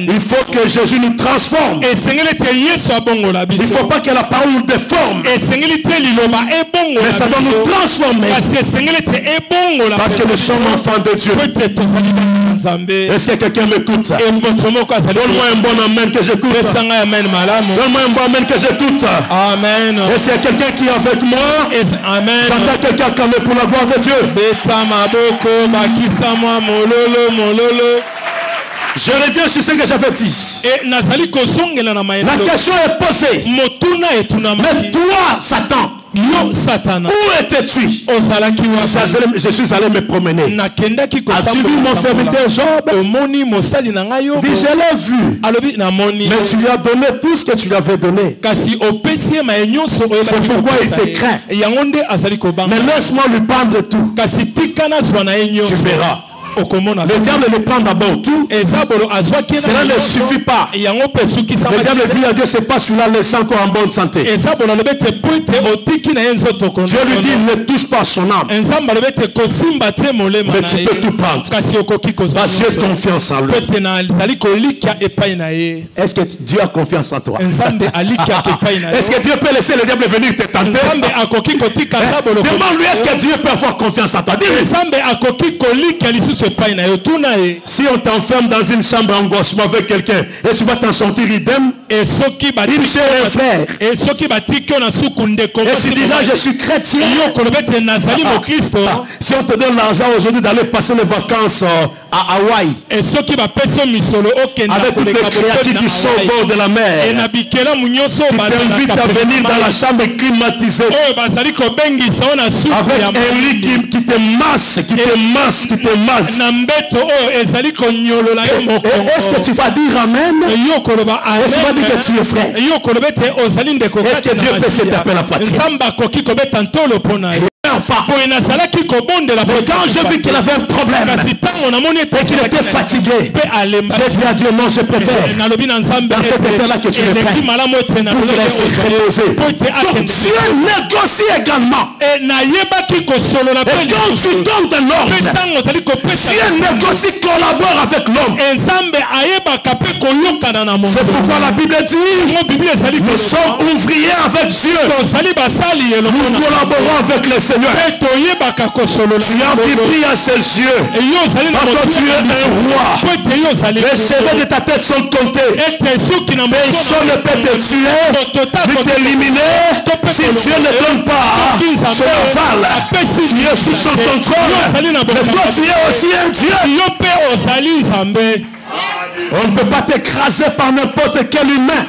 Il faut que Jésus nous transforme. Il ne faut pas que la parole nous déforme. Mais ça doit nous transformer. Parce que nous sommes enfants de Dieu. Est-ce que quelqu'un m'écoute? Donne-moi un bon amen que j'écoute. Donne-moi un bon amen que j'écoute. Amen. Est-ce qu'il y a quelqu'un qui est avec moi? Amen. J'entends quelqu'un acclamer pour la gloire de Dieu. Je reviens sur ce que j'avais dit. La question est posée. Mais toi, Satan, où étais-tu? Je suis allé me promener. As-tu vu mon serviteur Job? Dit, je l'ai vu. Mais tu lui as donné tout ce que tu lui avais donné. C'est pourquoi il te craint. Mais laisse-moi lui prendre tout. Tu verras. Le diable ne prend d'abord tout. Cela ne suffit pas. Le diable dit à Dieu, c'est pas celui-là laissant encore en bonne santé. Dieu lui dit, ne touche pas son âme. Mais tu peux tout prendre. Parce que j'ai confiance en lui. Est-ce que Dieu a confiance en toi? Est-ce que Dieu peut laisser le diable venir te tenter? Demande-lui, est-ce que Dieu peut avoir confiance en toi? Dis-lui. Si on t'enferme dans une chambre angoissement avec quelqu'un et tu vas t'en sortir idem, une sœur et un frère, et tu diras je suis chrétien. Si on te donne l'argent aujourd'hui d'aller passer les vacances à Hawaï avec toutes les créatures qui sont au bord de la mer, qui t'invitent à venir dans la chambre climatisée avec un lit qui te masse, est-ce que tu vas dire amen? Est-ce que tu vas dire que tu es frère? Est-ce que Dieu peut se taper la poitrine? Pas. Mais quand je vis qu'il avait un problème et qu'il était fatigué, j'ai dit à Dieu, non, je préfère dans cet état-là que tu le prennes pour qu'il laisse reposer. Donc Dieu négocie également. Et quand tu donnes de l'ordre, Dieu négocie, collabore avec l'homme. C'est pourquoi la Bible dit, nous sommes ouvriers avec Dieu. Nous collaborons avec le Seigneur. Tu as pris à ses yeux. Parce que tu es un roi. Les cheveux de ta tête sont comptés. Personne ne peut te tuer, ni t'éliminer. Si Dieu ne donne pas son aval, tu es sous son contrôle. Mais toi, tu es aussi un Dieu. On ne peut pas t'écraser par n'importe quel humain.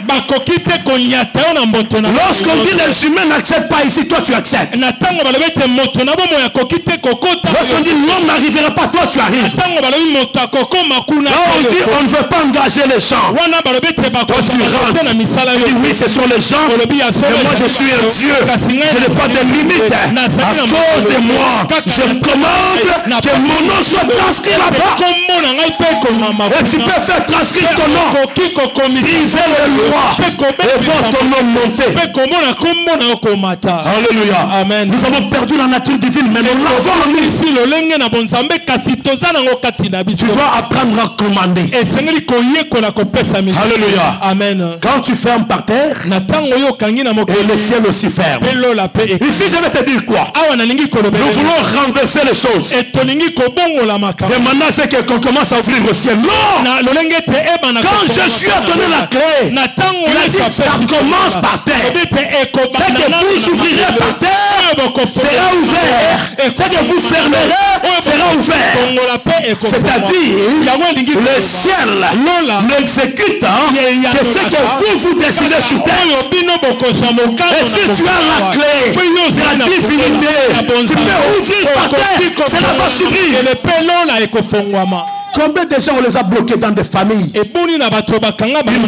Lorsqu'on dit les humains n'acceptent pas ici, toi tu acceptes. Lorsqu'on dit l'homme n'arrivera pas, toi tu arrives. Là on dit on ne veut pas engager les gens. Toi tu rentres. Tu dis oui, ce sont les gens. Mais moi je suis un Dieu. Je n'ai pas de limite. À cause de moi, je commande que mon nom soit transcrit là-bas. Et tu peux faire transcrire ton nom. Briser les lois. Et voir ton nom monter. Alléluia. Amen. Nous avons perdu la nature divine, mais nous l'avons en nous. Tu dois apprendre à commander. Alléluia. Amen. Quand tu fermes par terre, et le ciel aussi ferme. Ici je vais te dire quoi? Nous voulons renverser les choses. Et maintenant c'est qu'on commence à ouvrir le ciel. Non! Quand Jésus a donné la clé, il a dit ça commence par terre. C'est que vous ouvrirez par terre, sera ouvert. C'est que vous fermerez, sera ouvert. C'est-à-dire, le ciel n'exécute que ce que vous décidez sur terre. Et si tu as la clé de la divinité, tu peux ouvrir par terre, cela va suffire. Combien de gens on les a bloqués dans des familles? Ils ne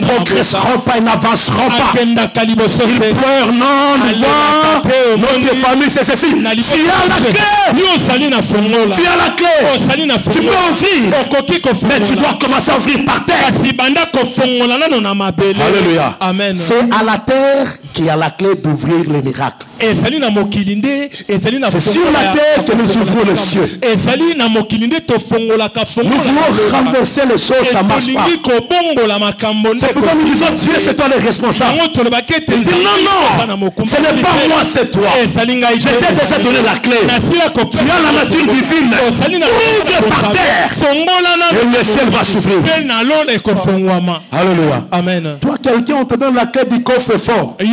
progresseront pas, ils n'avanceront pas. Ils pleurent, non, notre famille c'est ceci. Tu as la clé. Tu as la clé. Tu peux ouvrir. Mais tu dois commencer à ouvrir par terre. Alléluia. Amen. C'est à la terre qui a la clé d'ouvrir les miracles. C'est sur la terre que nous ouvrons les cieux. Nous voulons renverser les choses, ça ne marche pas. C'est pourquoi nous disons Dieu, c'est toi le responsable. Il dit non, non, ce n'est pas moi, c'est toi. Je t'ai déjà donné la clé. Tu as la nature divine. Ouvre par terre. Et le ciel va s'ouvrir. Alléluia. Amen. Toi, quelqu'un, on te donne la clé du coffre-fort. Tu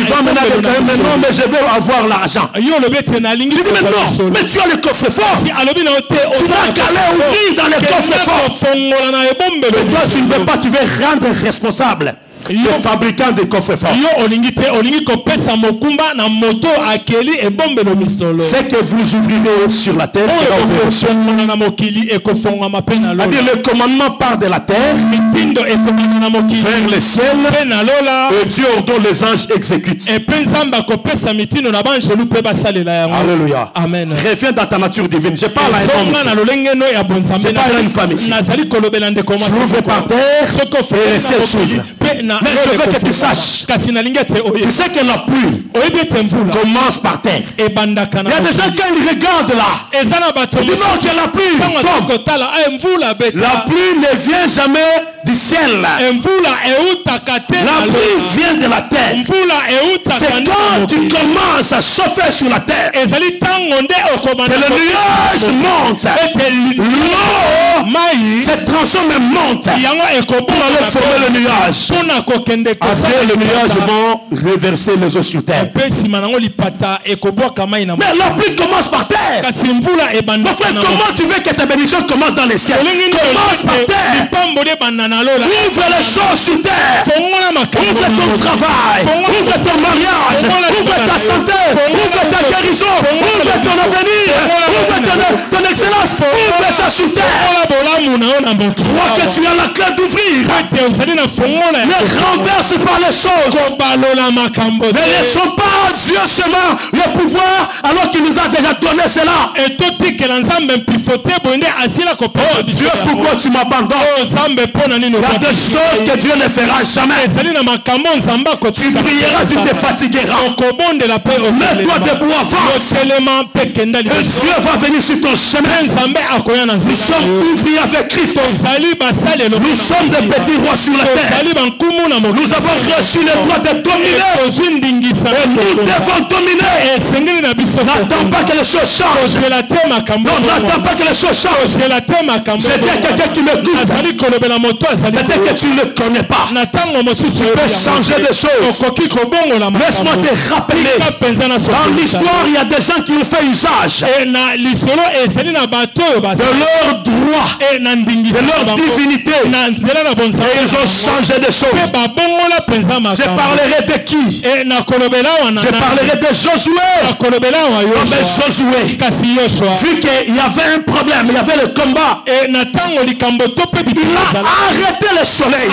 vas maintenant, mais je veux avoir l'argent. Il dit mais non, mais tu as le coffre-fort. Tu vas qu'aller ouvrir dans le coffre-fort. Mais toi tu ne veux pas, tu veux rendre responsable le fabricant des coffres-forts. C'est que vous ouvrirez sur la terre. Le commandement part de la terre vers le ciel. Et Dieu ordonne les anges exécutent. Alléluia. Amen. Reviens dans ta nature divine. Je parle à un homme. Je parle à une femme ici. Tu ouvres par terre et le ciel s'ouvre. Mais je veux que tu saches. Tu sais que la pluie commence par terre. Il y a des gens quand ils regardent là, ils disent non que la pluie tombe. La pluie ne vient jamais du ciel. La pluie vient de la terre. C'est quand tu commences à chauffer sur la terre que le nuage monte. L'eau se transforme et monte pour aller former le nuage. Après le nuage vont reverser les eaux sur terre. Mais la pluie commence par terre. Mon frère, comment tu veux que ta bénédiction commence dans les ciels? Commence par terre. Ouvre les choses sur terre. Ouvre ton travail. Ouvre ton mariage. Ouvre ta santé. Ouvre ta guérison. Ouvre ton avenir. Ouvre ton excellence. Ouvre ça sur terre. Crois que tu as la clé d'ouvrir. Ne renverse pas les choses. Ne laissons pas à Dieu seulement le pouvoir alors qu'il nous a déjà donné cela. Oh Dieu, pourquoi tu m'abandonnes? Il y a des choses que Dieu ne fera jamais. Tu brilleras, tu te fatigueras. Mets-toi debout, avance. Et Dieu va venir sur ton chemin. Nous sommes ouvriers avec Christ. Nous sommes des petits rois sur la terre. Nous avons reçu le droit de dominer. Et nous devons dominer. N'attends pas que les choses changent. Non, n'attends pas que les choses changent. Je dis à quelqu'un qui m'écoute. Peut-être que tu ne le connais pas. Tu peux changer des choses. Laisse-moi te rappeler. Dans l'histoire, il y a des gens qui ont fait usage de leur droit, de leur divinité. Et ils ont changé des choses. Je parlerai de qui? Je parlerai de Josué. Mais Josué, vu qu'il y avait un problème, il y avait le combat, il a arrêté le soleil.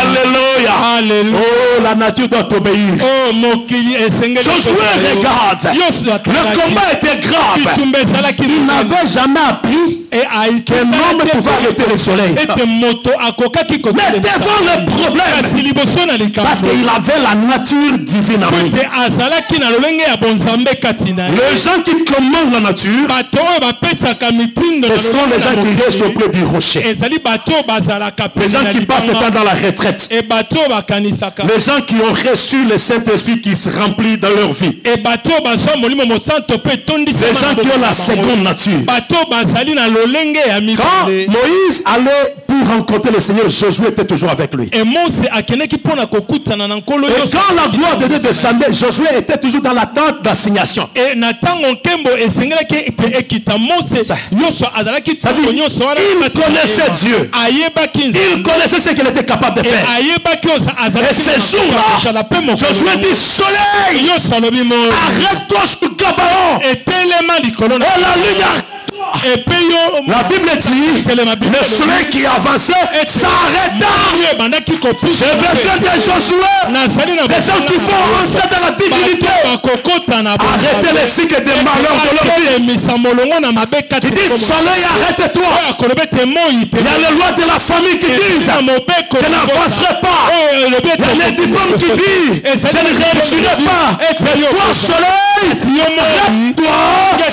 Alléluia. Oh, la nature doit t'obéir. Josué, regarde. Le combat était grave. Il n'avait jamais appris qu'un homme pouvait arrêter le soleil. Mais devant le problème, parce qu'il avait la nature divine en lui. Les gens qui commandent la nature, ce sont les gens qui restent auprès du rocher. Les gens qui passent le temps dans la retraite. Les gens qui ont reçu le Saint-Esprit qui se remplit dans leur vie. Les gens qui ont la seconde nature. Quand Moïse allait pour rencontrer le Seigneur, Josué était toujours avec lui. Et quand la gloire de Dieu descendait, Josué était toujours dans l'attente d'assignation. Il connaissait Dieu. Il connaissait ce qu'il était capable de faire. Et ce jour-là, Josué dit: soleil, arrête-toi sur Gabaon. Et la lumière. La Bible dit le soleil qui avançait s'arrêta. J'ai besoin de Josué, des gens qui vont rentrer dans la divinité, arrêter les cycles de malheur de leur vie. Il dit: soleil, arrête-toi. Il y a les lois de la famille qui disent: je n'avancerai pas. Il y a les diplômes qui disent: je ne réussirai pas. Mais toi, soleil, arrête-toi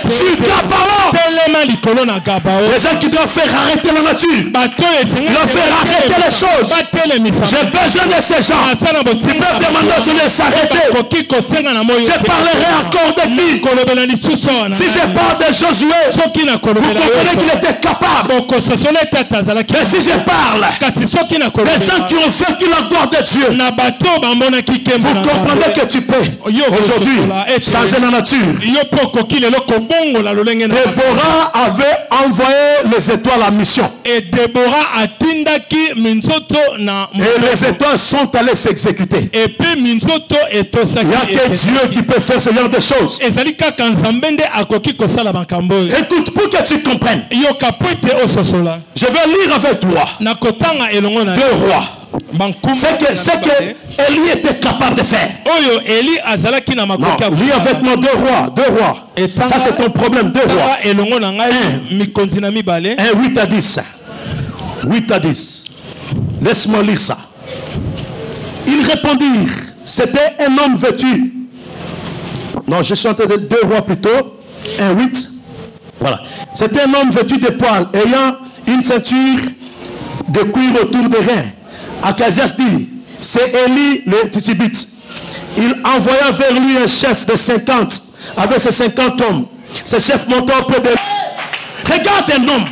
sur ta parole. Les gens qui doivent faire arrêter la nature, ils doivent faire arrêter les choses. J'ai besoin de ces gens. Ils peuvent demander aux gens de s'arrêter. Je parlerai encore de qui? Si je parle de Josué, vous comprenez qu'il était capable. Mais si je parle des gens qui ont vécu la gloire de Dieu, vous comprenez que tu peux aujourd'hui changer la nature. Déborah avait envoyé les étoiles à mission. Et les étoiles sont allées s'exécuter. Il n'y a que Dieu qui peut faire ce genre de choses. Écoute, pour que tu comprennes, je vais lire avec toi 2 Rois. C'est que Élie était capable de faire. Non, lis avec moi 2 Rois. Ça c'est ton problème. 2 Rois. 1, 8 à 10. 8 à 10. Laisse-moi lire ça. Ils répondirent: c'était un homme vêtu. Non, je suis en train de 2 Rois plutôt. 1, 8. Voilà. C'était un homme vêtu de poils, ayant une ceinture de cuir autour des reins. Achazias dit: c'est Élie le Tishbite. Il envoya vers lui un chef de 50 avec ses 50 hommes. Ce chef monta auprès de lui. Regarde un homme.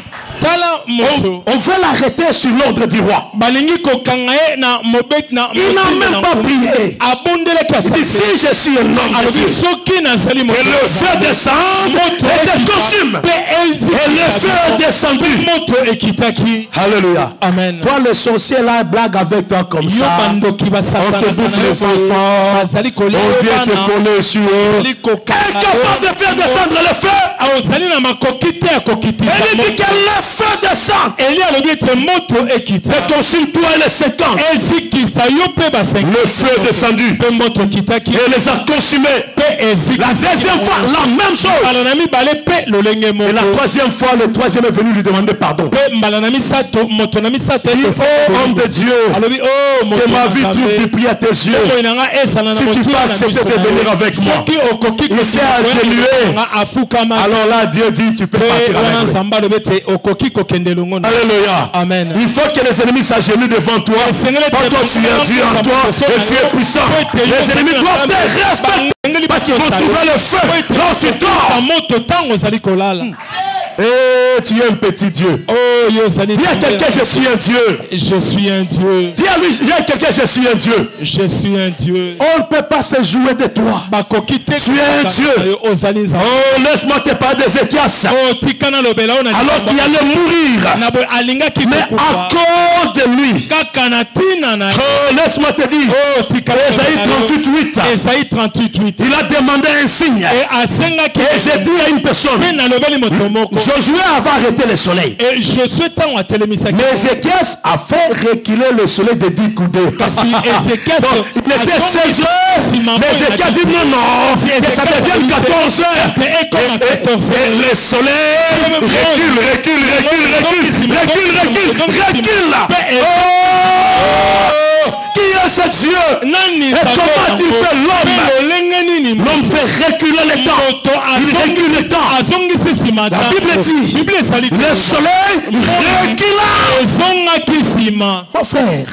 On veut l'arrêter sur l'ordre du roi. Il n'a même pas prié. Il dit: si je suis un homme de Dieu, et le feu descend et te consume. Et le feu est descendu. Alléluia. Amen. Toi, le sorcier là, blague avec toi comme ça. On te bouffe les enfants. On vient te coller sur eux. Incapable de faire descendre le feu. Et il dit que le feu descend. Te consume toi et les 50. Le feu est descendu. Et les a consumés. La deuxième fois, la même chose. Et la troisième fois, le troisième est venu lui demander pardon. Il dit: oh homme de Dieu, que ma vie trouve du prix à tes yeux. Si tu peux accepter de venir avec moi. Il s'est agenouillé. Alors là, Dieu dit: tu peux partir avec moi. Alléluia. Amen. Il faut que les ennemis s'agenouillent devant toi. Quand toi tu es Dieu en toi et tu es puissant, les ennemis doivent te respecter parce qu'ils vont trouver le feu quand tu dors. Et tu es un petit Dieu. Dis à quelqu'un, je suis un Dieu. Je suis un Dieu. Dis à quelqu'un, je suis un Dieu. Je suis un Dieu. On ne peut pas se jouer de toi. Tu es un Dieu. Oh, laisse-moi te parler d'Ézéchias. Alors qu'il allait mourir. Mais à cause de lui. Oh, laisse-moi te dire. Ésaïe 38:8. Il a demandé un signe. Et j'ai dit à une personne. Josué avait arrêté le soleil. Mais Ézéchias a fait reculer le soleil de 10 coudées. Il était 16 heures. Mais Ézéchias dit non, que ça devienne 14 heures. Et le soleil recule. Qui est ce Dieu? Et comment il fait l'homme? L'homme fait reculer le temps. Il recule le temps. La Bible dit, le soleil recula. Mon frère,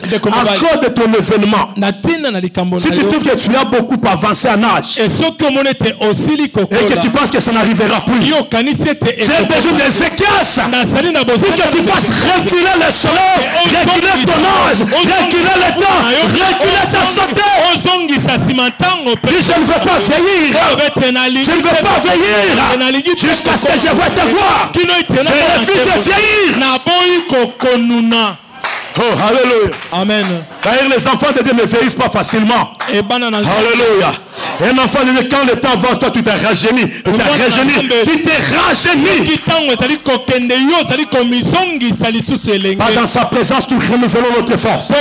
à cause de ton événement, si tu trouves que tu as beaucoup avancé en âge et que tu penses que ça n'arrivera plus, j'ai besoin d'Ézéchias pour que tu fasses reculer le soleil, reculer ton âge, reculer le temps, reculer ta santé. Dis, je ne veux pas vieillir. Je ne veux pas vieillir jusqu'à ce que je vois ta gloire. Je refuse de vieillir. Oh, alléluia. Amen. D'ailleurs, les enfants de Dieu ne vieillissent pas facilement. Alléluia. Un enfant de Dieu, quand le temps avance, toi tu t'es rajeuni. Tu t'es rajeuni. Pas dans sa présence, nous renouvelons notre force.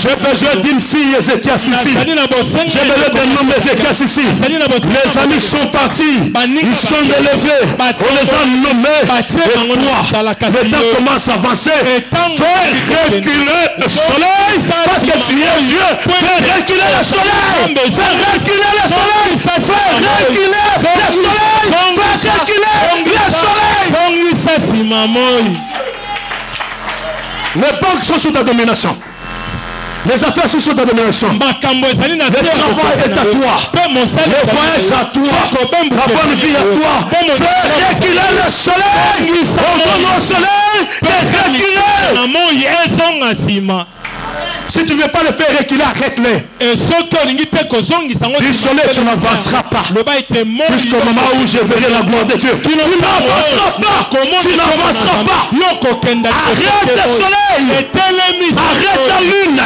J'ai besoin d'une fille Ézéchias ici. J'ai besoin d'un homme Ézéchias ici. Les amis sont partis. Ils sont élevés. On les a nommés. Et toi, le temps commence à avancer. Fais reculer le soleil. Parce que tu es Dieu. Fais reculer le soleil. Fais reculer le soleil. Fais reculer le soleil. Fais reculer le soleil. Les banques sont sous ta domination. Les affaires sont sous ta domination. Le travail est à toi. Le voyage à toi. La bonne vie à toi. Fais reculer le soleil. Ordonne au soleil de reculer. Si tu ne veux pas le faire reculer, arrête-le. Du soleil, tu n'avanceras pas. Jusqu'au moment où je verrai la gloire de Dieu. Tu n'avanceras pas. Tu n'avanceras pas. Arrête le soleil. Arrête la lune.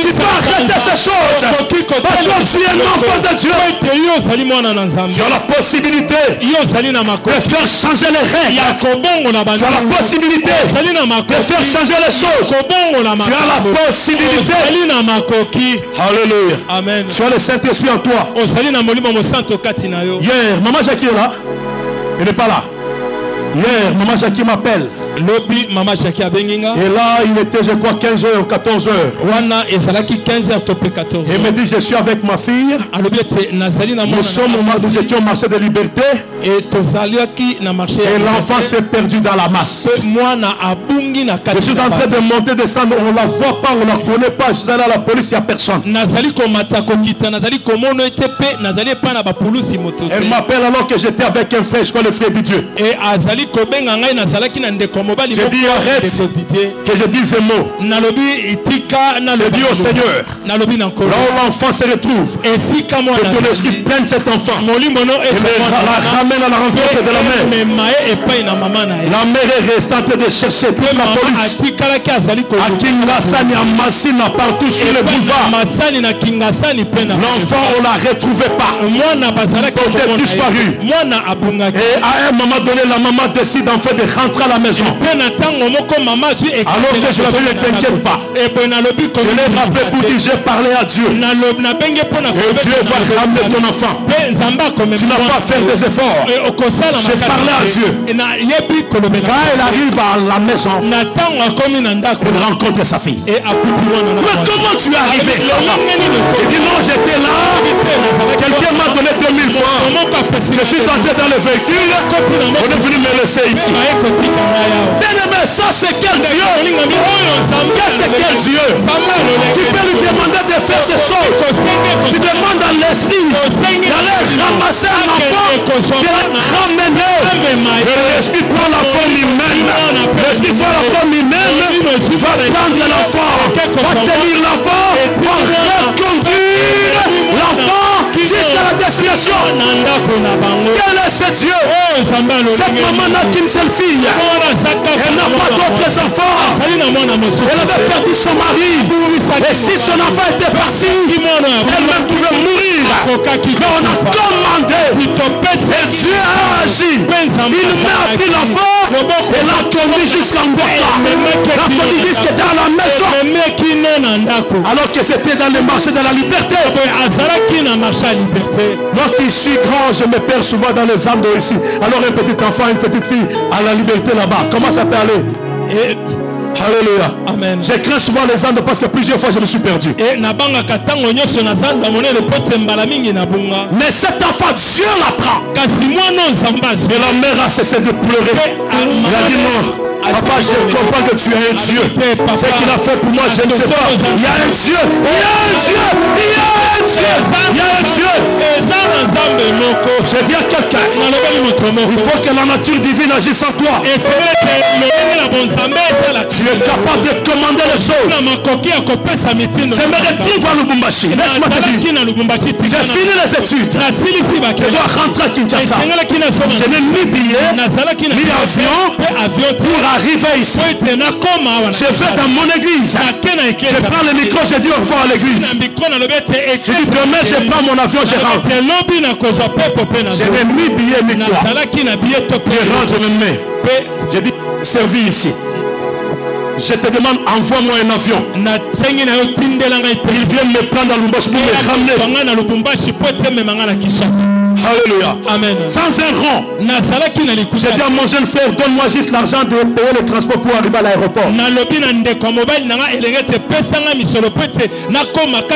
Tu peux arrêter ces choses. Parce que tu es un enfant de Dieu. Tu as la possibilité de faire changer les règles. Tu as la possibilité de faire changer les choses. Tu as la possibilité. Alléluia. Amen. Tu as le Saint-Esprit en toi. Hier, Maman Jackie est là. Elle n'est pas là. Hier, Maman Jackie m'appelle. Et là, il était, je crois, 15h ou 14h. Il me dit, je suis avec ma fille. Nous étions au marché de liberté. Et l'enfant s'est perdu dans la masse. Je suis en train de monter, descendre. On ne la voit pas, on ne la connaît pas. Je suis allé à la police, il n'y a personne. Elle m'appelle alors que j'étais avec un frère, je crois le frère du Dieu. J'ai dit arrête que je dise un mot. J'ai dit au Seigneur, là où l'enfant se retrouve, que ton esprit prenne cet enfant et la ramène à la rencontre de la mère. La mère est restée en train de chercher toute la police à Kingasani, à Massina, partout sur le boulevard. L'enfant, on ne l'a retrouvé pas. Il est disparu. Et à un moment donné, la maman décide en fait de rentrer à la maison. Alors que je l'avais dit, ne t'inquiète pas. Je l'ai rappelé pour dire, j'ai parlé à Dieu. Et Dieu va ramener ton enfant. Tu n'as pas fait des efforts. J'ai parlé à Dieu. Quand elle arrive à la maison, elle rencontre sa fille. Mais comment tu es arrivé? Il dit non, j'étais là. Quelqu'un m'a donné 2000 francs. Je suis entré dans le véhicule. On est venu me laisser ici. Mais ça c'est quel Dieu? C'est quel Dieu? Tu peux lui demander de faire des choses. Tu demandes à l'esprit d'aller ramasser un enfant, de le ramener. qui voit la forme humaine va prendre l'enfant, va tenir l'enfant, va reconduire l'enfant jusqu'à la destination. Quel est ce Dieu? Cette maman n'a qu'une seule fille. Elle n'a pas d'autres enfants. Elle avait perdu son mari. Et si son enfant était parti, elle-même pouvait mourir. Mais on a commandé. Et Dieu a agi. Il nous a pris l'enfant et l'a conduit jusqu'en Goka. L'a conduit jusque dans la maison. Alors que c'était dans le marché de la liberté. Lorsqu'il suis grand, je me perds souvent dans les âmes ici. Alors un petit enfant, une petite fille à la liberté là-bas. Comment ça peut aller? Alléluia. Amen. Je crains souvent les âmes parce que plusieurs fois je me suis perdu. Mais cet enfant, Dieu l'apprend. Et la mère a cessé de pleurer. Elle a dit non. Papa, je comprends que tu es un Dieu. Ce qu'il a fait pour moi, je ne sais pas. Il y a un Dieu. Il y a un Dieu. Il y a un Dieu. Il y a un Dieu. Je dis à quelqu'un, il faut que la nature divine agisse en toi. Tu es capable de commander les choses. Je me retrouve à Lubumbashi. Laisse-moi te dire. J'ai fini les études. Je dois rentrer à Kinshasa. Je n'ai ni billet, ni avion pour arriver ici. Je vais dans mon église. Je prends le micro, je dis au revoir à l'église. Je dis demain, je prends mon avion, je rentre. Je n'ai ni billet, ni quoi. Je rentre, je me mets. Je dis, servi ici. Je te demande, envoie-moi un avion. Il vient me prendre à Lubumbashi pour me ramener. Alléluia. Amen. Sans un rond. J'ai dit à mon jeune frère, donne-moi juste l'argent de payer le transport pour arriver à l'aéroport.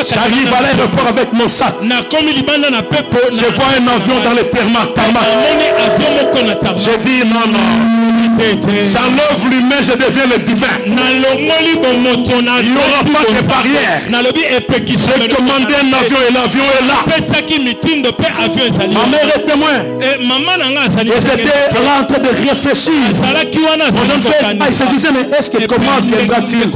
J'arrive à l'aéroport avec mon sac. Je vois un avion dans le tarmac. J'ai dit non, non. J'enlève l'humain, je deviens le divin. Il n'y aura pas de barrière. J'ai commandé un avion et l'avion est là. Ma mère est témoin. Et c'était là en train de réfléchir. Mon jeune frère, il se disait, mais est-ce que comment viendra-t-il? Nous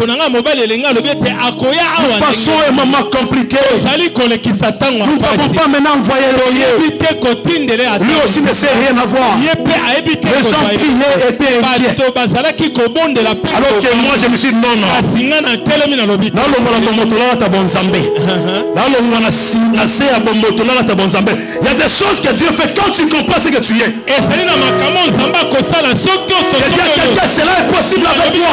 passons un moment compliqué. Nous ne savons pas maintenant envoyer lui aussi ne sait rien avoir. Les gens priaient et étaient inquiets. Alors que moi je me suis dit non, non. Il y a des choses que Dieu fait quand tu comprends ce que tu es. Je dis à quelqu'un, cela est possible avec moi.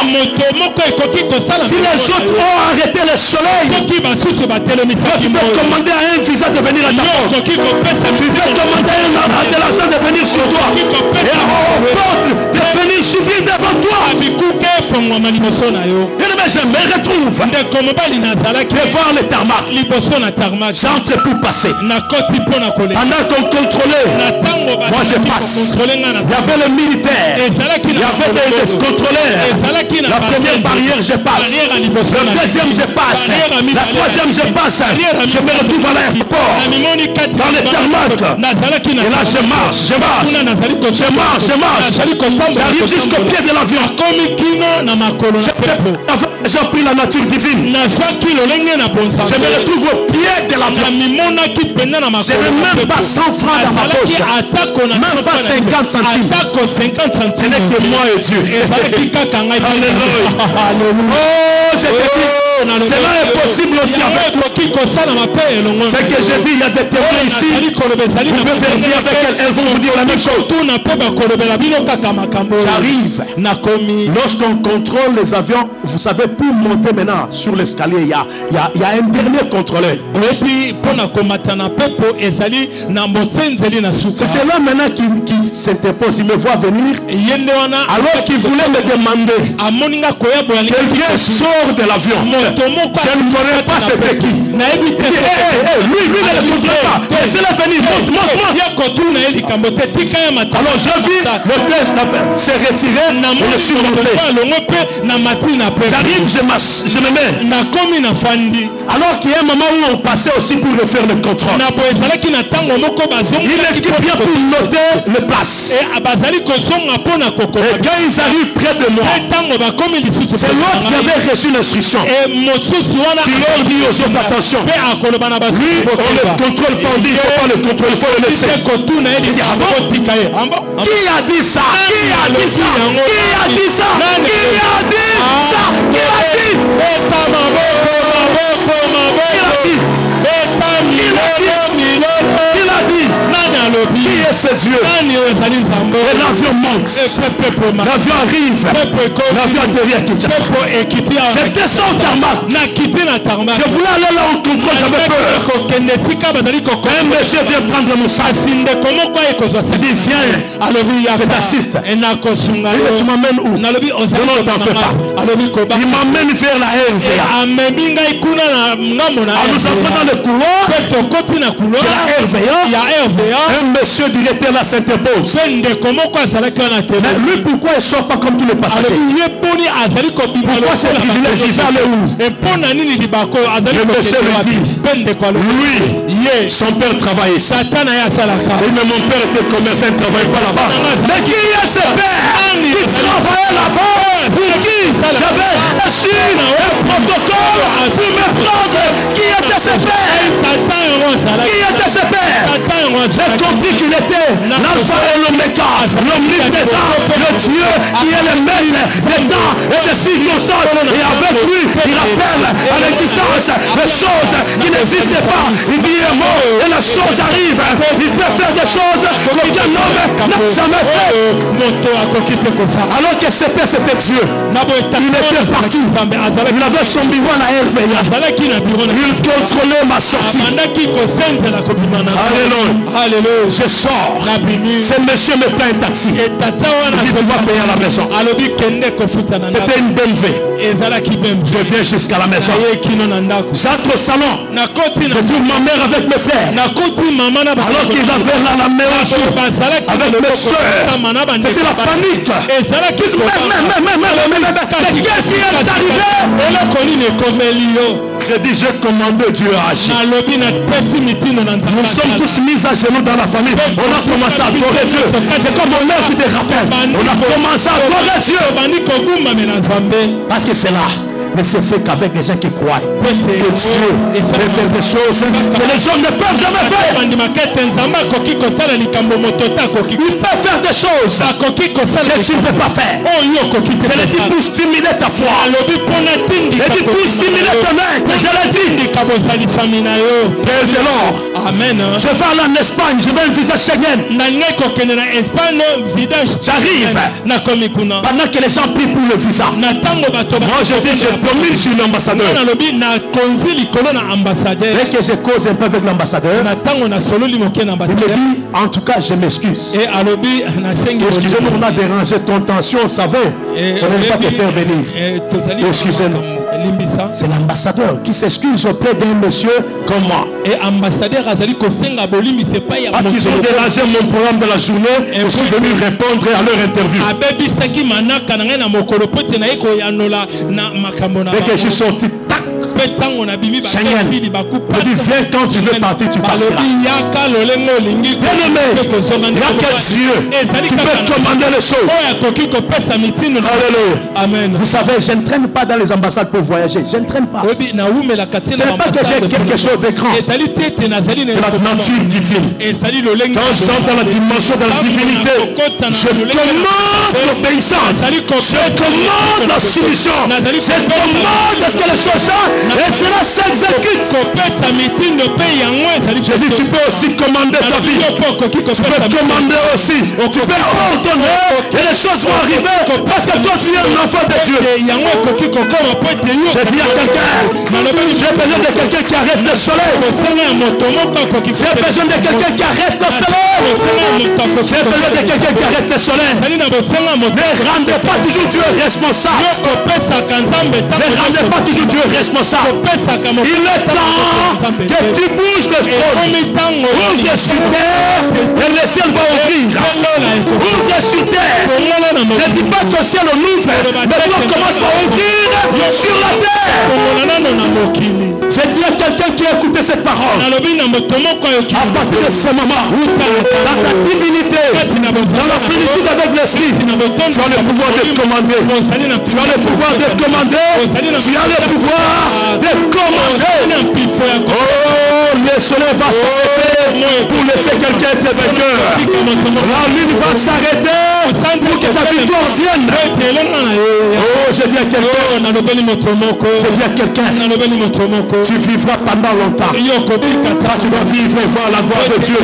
Si les autres ont arrêté le soleil, tu peux commander à un visa de venir à ta porte. Tu peux commander à de l'argent de venir sur toi. Et aux portes de venir souffrir devant toi. Je me retrouve devant le tarmac. J'entre pour passer. Pendant qu'on contrôlait, moi je passe. Il y avait le militaire, il y avait des contrôleurs. La première barrière, je passe. Le deuxième, je passe. La troisième, je passe. Je me retrouve à l'aéroport, dans le tarmac. Et là, je marche. J'arrive jusqu'au pied de l'avion. J'ai pris la nature divine. Je me retrouve au pied de l'avion. Je n'ai même pas 100 francs dans ma poche. Même pas 50 centimes. Ce n'est que moi et Dieu. Alléluia. Oh, je te dis. Cela est possible aussi avec toi. Ce que je dis, il y a des témoins ici. Vous pouvez vérifier avec elles. Elles vont vous dire la même chose. J'arrive. Lorsqu'on contrôle les avions, vous savez, pour monter maintenant sur l'escalier, il y a un dernier contrôleur. C'est cela maintenant qui s'interpose. Il me voit venir. Alors qu'il voulait me demander, quelqu'un sort de l'avion. Je ne connais pas c'était qui. Lui, ne le contrôle pas. Laissez-le venir. Monte. Alors je vis, le test s'est retiré et je suis monté. J'arrive, je me mets. Alors qu'il y a un moment où on passait aussi pour refaire le contrôle. Il équipe bien pour noter les places. Et quand ils arrivent près de moi, c'est l'autre qui avait reçu l'instruction. Qui leur dit aux autres, attention. Lui, on ne le contrôle pas, on dit il ne faut pas le contrôler, il faut le laisser. Il dit, ah bon? Qui a dit ça? Qui a dit ça? Qui a dit ça? Qui a dit ça? Qui a dit? Qui est ce Dieu? Et l'avion monte. L'avion arrive. L'avion atterrit à Kinshasa. J'étais sans tarmac. Je voulais aller là au contrôle, j'avais peur. Un monsieur vient prendre mon sac. Il dit viens, je t'assiste. Tu m'amènes où? Non, t'en fais pas. Il m'amène vers la RVA. Nous entrons dans le couloir de la RVA. Un monsieur directeur là s'interpose. Mais lui, pourquoi il ne sort pas comme tous les passagers? Pourquoi c'est privilège? Il va aller où? Le monsieur lui dit, lui, son père travaillait ici. Mais mon père était commerçant, il ne travaillait pas là-bas. Mais qui est ce père qui travaillait là-bas? Pour qui j'avais reçu un protocole pour me prendre? Qui était ce père? Qui était ce père? J'ai compris qu'il était l'alpha et l'oméga, l'omniprésent, le Dieu qui est le maître des temps et des circonstances. Et avec lui, il appelle à l'existence des choses qui n'existaient pas. Il dit un mot et la chose arrive. Il peut faire des choses qu'aucun homme n'a jamais fait. Alors que c'était Dieu. Il était partout. Il avait son bureau à la RVA. Il contrôlait ma sortie. Alléluia. Je sors. Ce monsieur me paye un taxi. Il dit tu vas payer à la maison. C'était une BMW. Je viens jusqu'à la maison. J'entre au salon. Je trouve ma mère avec mes frères. Alors qu'ils avaient là la mélange avec mes soeurs. C'était la panique. Mais qu'est-ce qui est arrivé? Je dis, j'ai commandé, Dieu a agi. Nous sommes tous mis à genoux dans la famille. On a commencé à adorer Dieu. C'est comme mon mère qui te rappelle. On a commencé à adorer Dieu. Parce que c'est là. Mais c'est fait qu'avec des gens qui croient que Dieu peut faire des choses que les hommes ne peuvent jamais faire. Il peut faire des choses que tu ne peux pas faire. Je l'ai dit pour stimuler ta foi. Je l'ai dit pour stimuler ton être. Je l'ai dit. Praise the Lord. Amen. Je vais aller en Espagne. Je vais un visa Schengen. J'arrive. Pendant que les gens prient pour le visa. Moi je dis, je domine sur l'ambassadeur. Dès que je cause un peu avec l'ambassadeur, il me dit, en tout cas, je m'excuse. Excusez-nous, on a dérangé ton tension, on savait. On ne va pas te faire venir. Excusez-nous. C'est l'ambassadeur qui s'excuse auprès d'un monsieur comme moi. Parce qu'ils ont dérangé mon programme de la journée, je suis venu répondre à leur interview. Dès que je suis sorti, tac, Schengen. Je dis, viens quand tu veux partir, tu partiras. Bien-aimé, il n'y a que Dieu qui peut commander les choses. Alléluia. Amen. Vous savez, je ne traîne pas dans les ambassades pour voyager. Je ne traîne pas. Ce n'est pas que j'ai quelque chose d'écran. C'est la nature divine. Quand je rentre dans la dimension de la divinité, je commande l'obéissance. Je commande la soumission. Je commande ce que les choses changent. Et cela s'exécute. Je dis, tu peux aussi commander ta vie. Tu peux commander aussi. Tu peux ordonner. Et les choses vont arriver. Parce que toi, tu es un enfant de Dieu. Je dis à quelqu'un, j'ai besoin de quelqu'un qui arrête le soleil. J'ai besoin de quelqu'un qui arrête le soleil. J'ai besoin de quelqu'un qui arrête le soleil. rendez pas toujours Dieu responsable. Ne rendez pas toujours Dieu responsable. Il est temps que tu bouges le trône. Ouvre sur terre et le ciel va ouvrir. Ouvre sur terre. Ne dis pas que le ciel ouvre, mais toi commence par ouvrir sur la terre. J'ai dit à quelqu'un qui a écouté cette parole, à partir de ce moment, dans ta divinité, dans la plénitude avec l'esprit, tu as le pouvoir de commander. Tu as le pouvoir de commander. Tu as le pouvoir de commander. Oh, le soleil va s'arrêter pour laisser quelqu'un être vainqueur. La lune va s'arrêter pour que ta victoire vienne. Oh, j'ai dit à quelqu'un, tu vivras pendant longtemps. Tu dois vivre et voir la gloire de Dieu.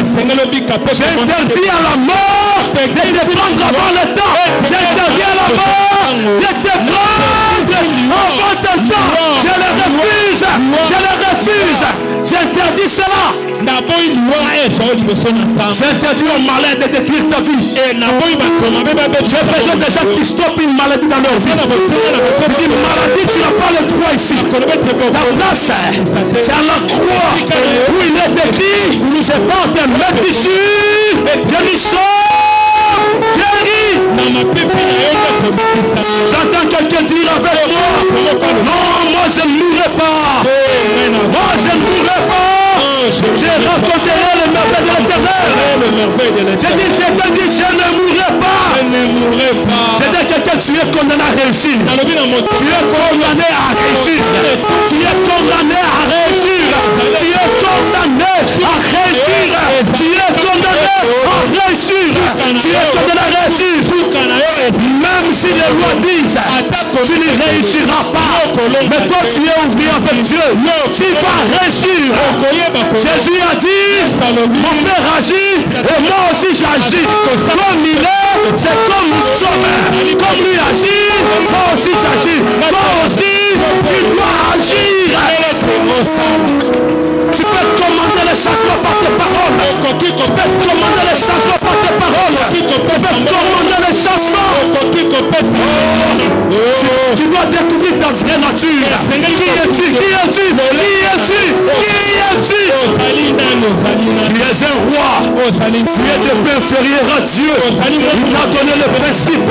J'interdis à la mort de te prendre avant le temps. J'interdis à la mort de te prendre avant ton temps. Je le refuse. Je le refuse. J'interdis cela. J'interdis au malin de détruire ta vie. J'ai besoin des gens qui stoppent une maladie dans leur vie. Une maladie, tu n'as pas le droit ici. Ta place, c'est à la croix où il est écrit, c'est par tes blessures que nous sommes guéris. J'entends quelqu'un dire avec moi, non, moi je ne mourrai pas. Moi je ne mourrai pas. Je raconterai le merveille de l'Éternel. J'ai dit, je ne mourrai pas. J'ai dit à quelqu'un, tu es condamné à réussir. Tu es condamné à réussir. Tu es condamné à réussir. Tu es condamné à réussir. Tu es condamné à réussir. Tu es condamné à réussir. Même si les lois disent, tu ne réussiras pas. Mais toi, tu es ouvrier avec Dieu. Tu vas réussir. Jésus a dit, mon Père agit et moi aussi j'agis. Comme il est, c'est comme nous sommes. Comme lui agit, moi aussi j'agis. Toi aussi, tu dois agir. Tu peux commander les changements par tes paroles. Tu peux commander les changements par tes paroles. Tu peux commander les changements. Tu dois découvrir ta vraie nature. Qui es-tu? Qui es-tu? Qui es-tu? Qui es-tu? Tu es un roi. Tu es de peu inférieur à Dieu. Il t'a donné le principe.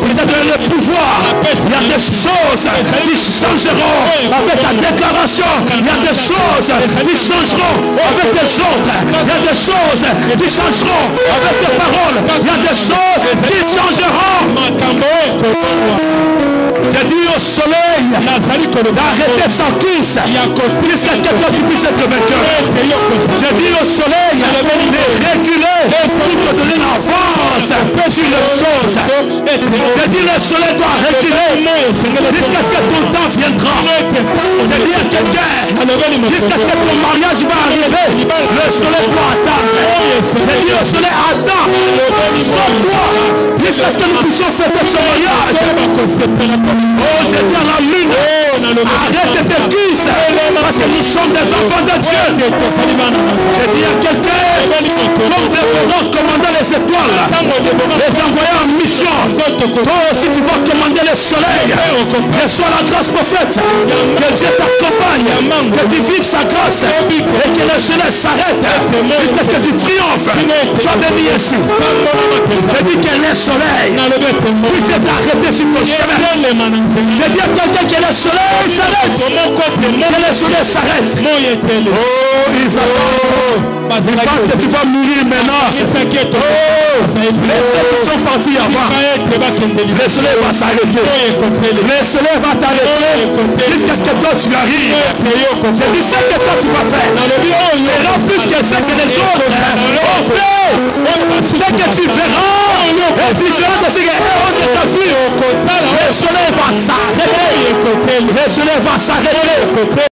Il t'a donné le pouvoir. Il y a des choses qui changeront avec ta déclaration. Il y a des choses qui changeront avec tes ordres. Il y a des choses qui changeront avec tes paroles. Il y a des choses qui changeront. J'ai dit au soleil d'arrêter sa course jusqu'à ce que toi tu puisses être vainqueur. J'ai dit au soleil de reculer pour te donner l'avance sur les choses. J'ai dit le soleil doit reculer jusqu'à ce que ton temps viendra. J'ai dit à quelqu'un jusqu'à ce que ton mariage va arriver, le soleil doit attendre. J'ai dit au soleil attends, stop-toi jusqu'à ce que nous puissions fêter ce mariage. Oh, j'ai dit à la lune, arrête tes cuisses, parce que nous sommes des enfants de Dieu. J'ai dit à quelqu'un, comme Déborah commandait les étoiles, les envoyer en mission. Toi aussi tu vas commander le soleil. Reçois la grâce prophète. Que Dieu t'accompagne, que tu vives sa grâce et que le soleil s'arrête jusqu'à ce que tu triomphes. Sois béni ici. J'ai dit que le soleil puisse t'arrêter sur ton chemin. J'ai dit à quelqu'un que le soleil s'arrête. Que le soleil s'arrête. Oh, Isabelle, il pense que tu vas mourir maintenant. Oh, les ceux qui sont partis avant, le soleil va s'arrêter. Le soleil va t'arrêter jusqu'à ce que toi tu arrives. J'ai dit ce que toi tu vas faire. Fera plus que ce que les autres ont fait. Ce que tu verras est différent de ce que les autres ont vu. Le soleil va s'arrêter. Le soleil va s'arrêter.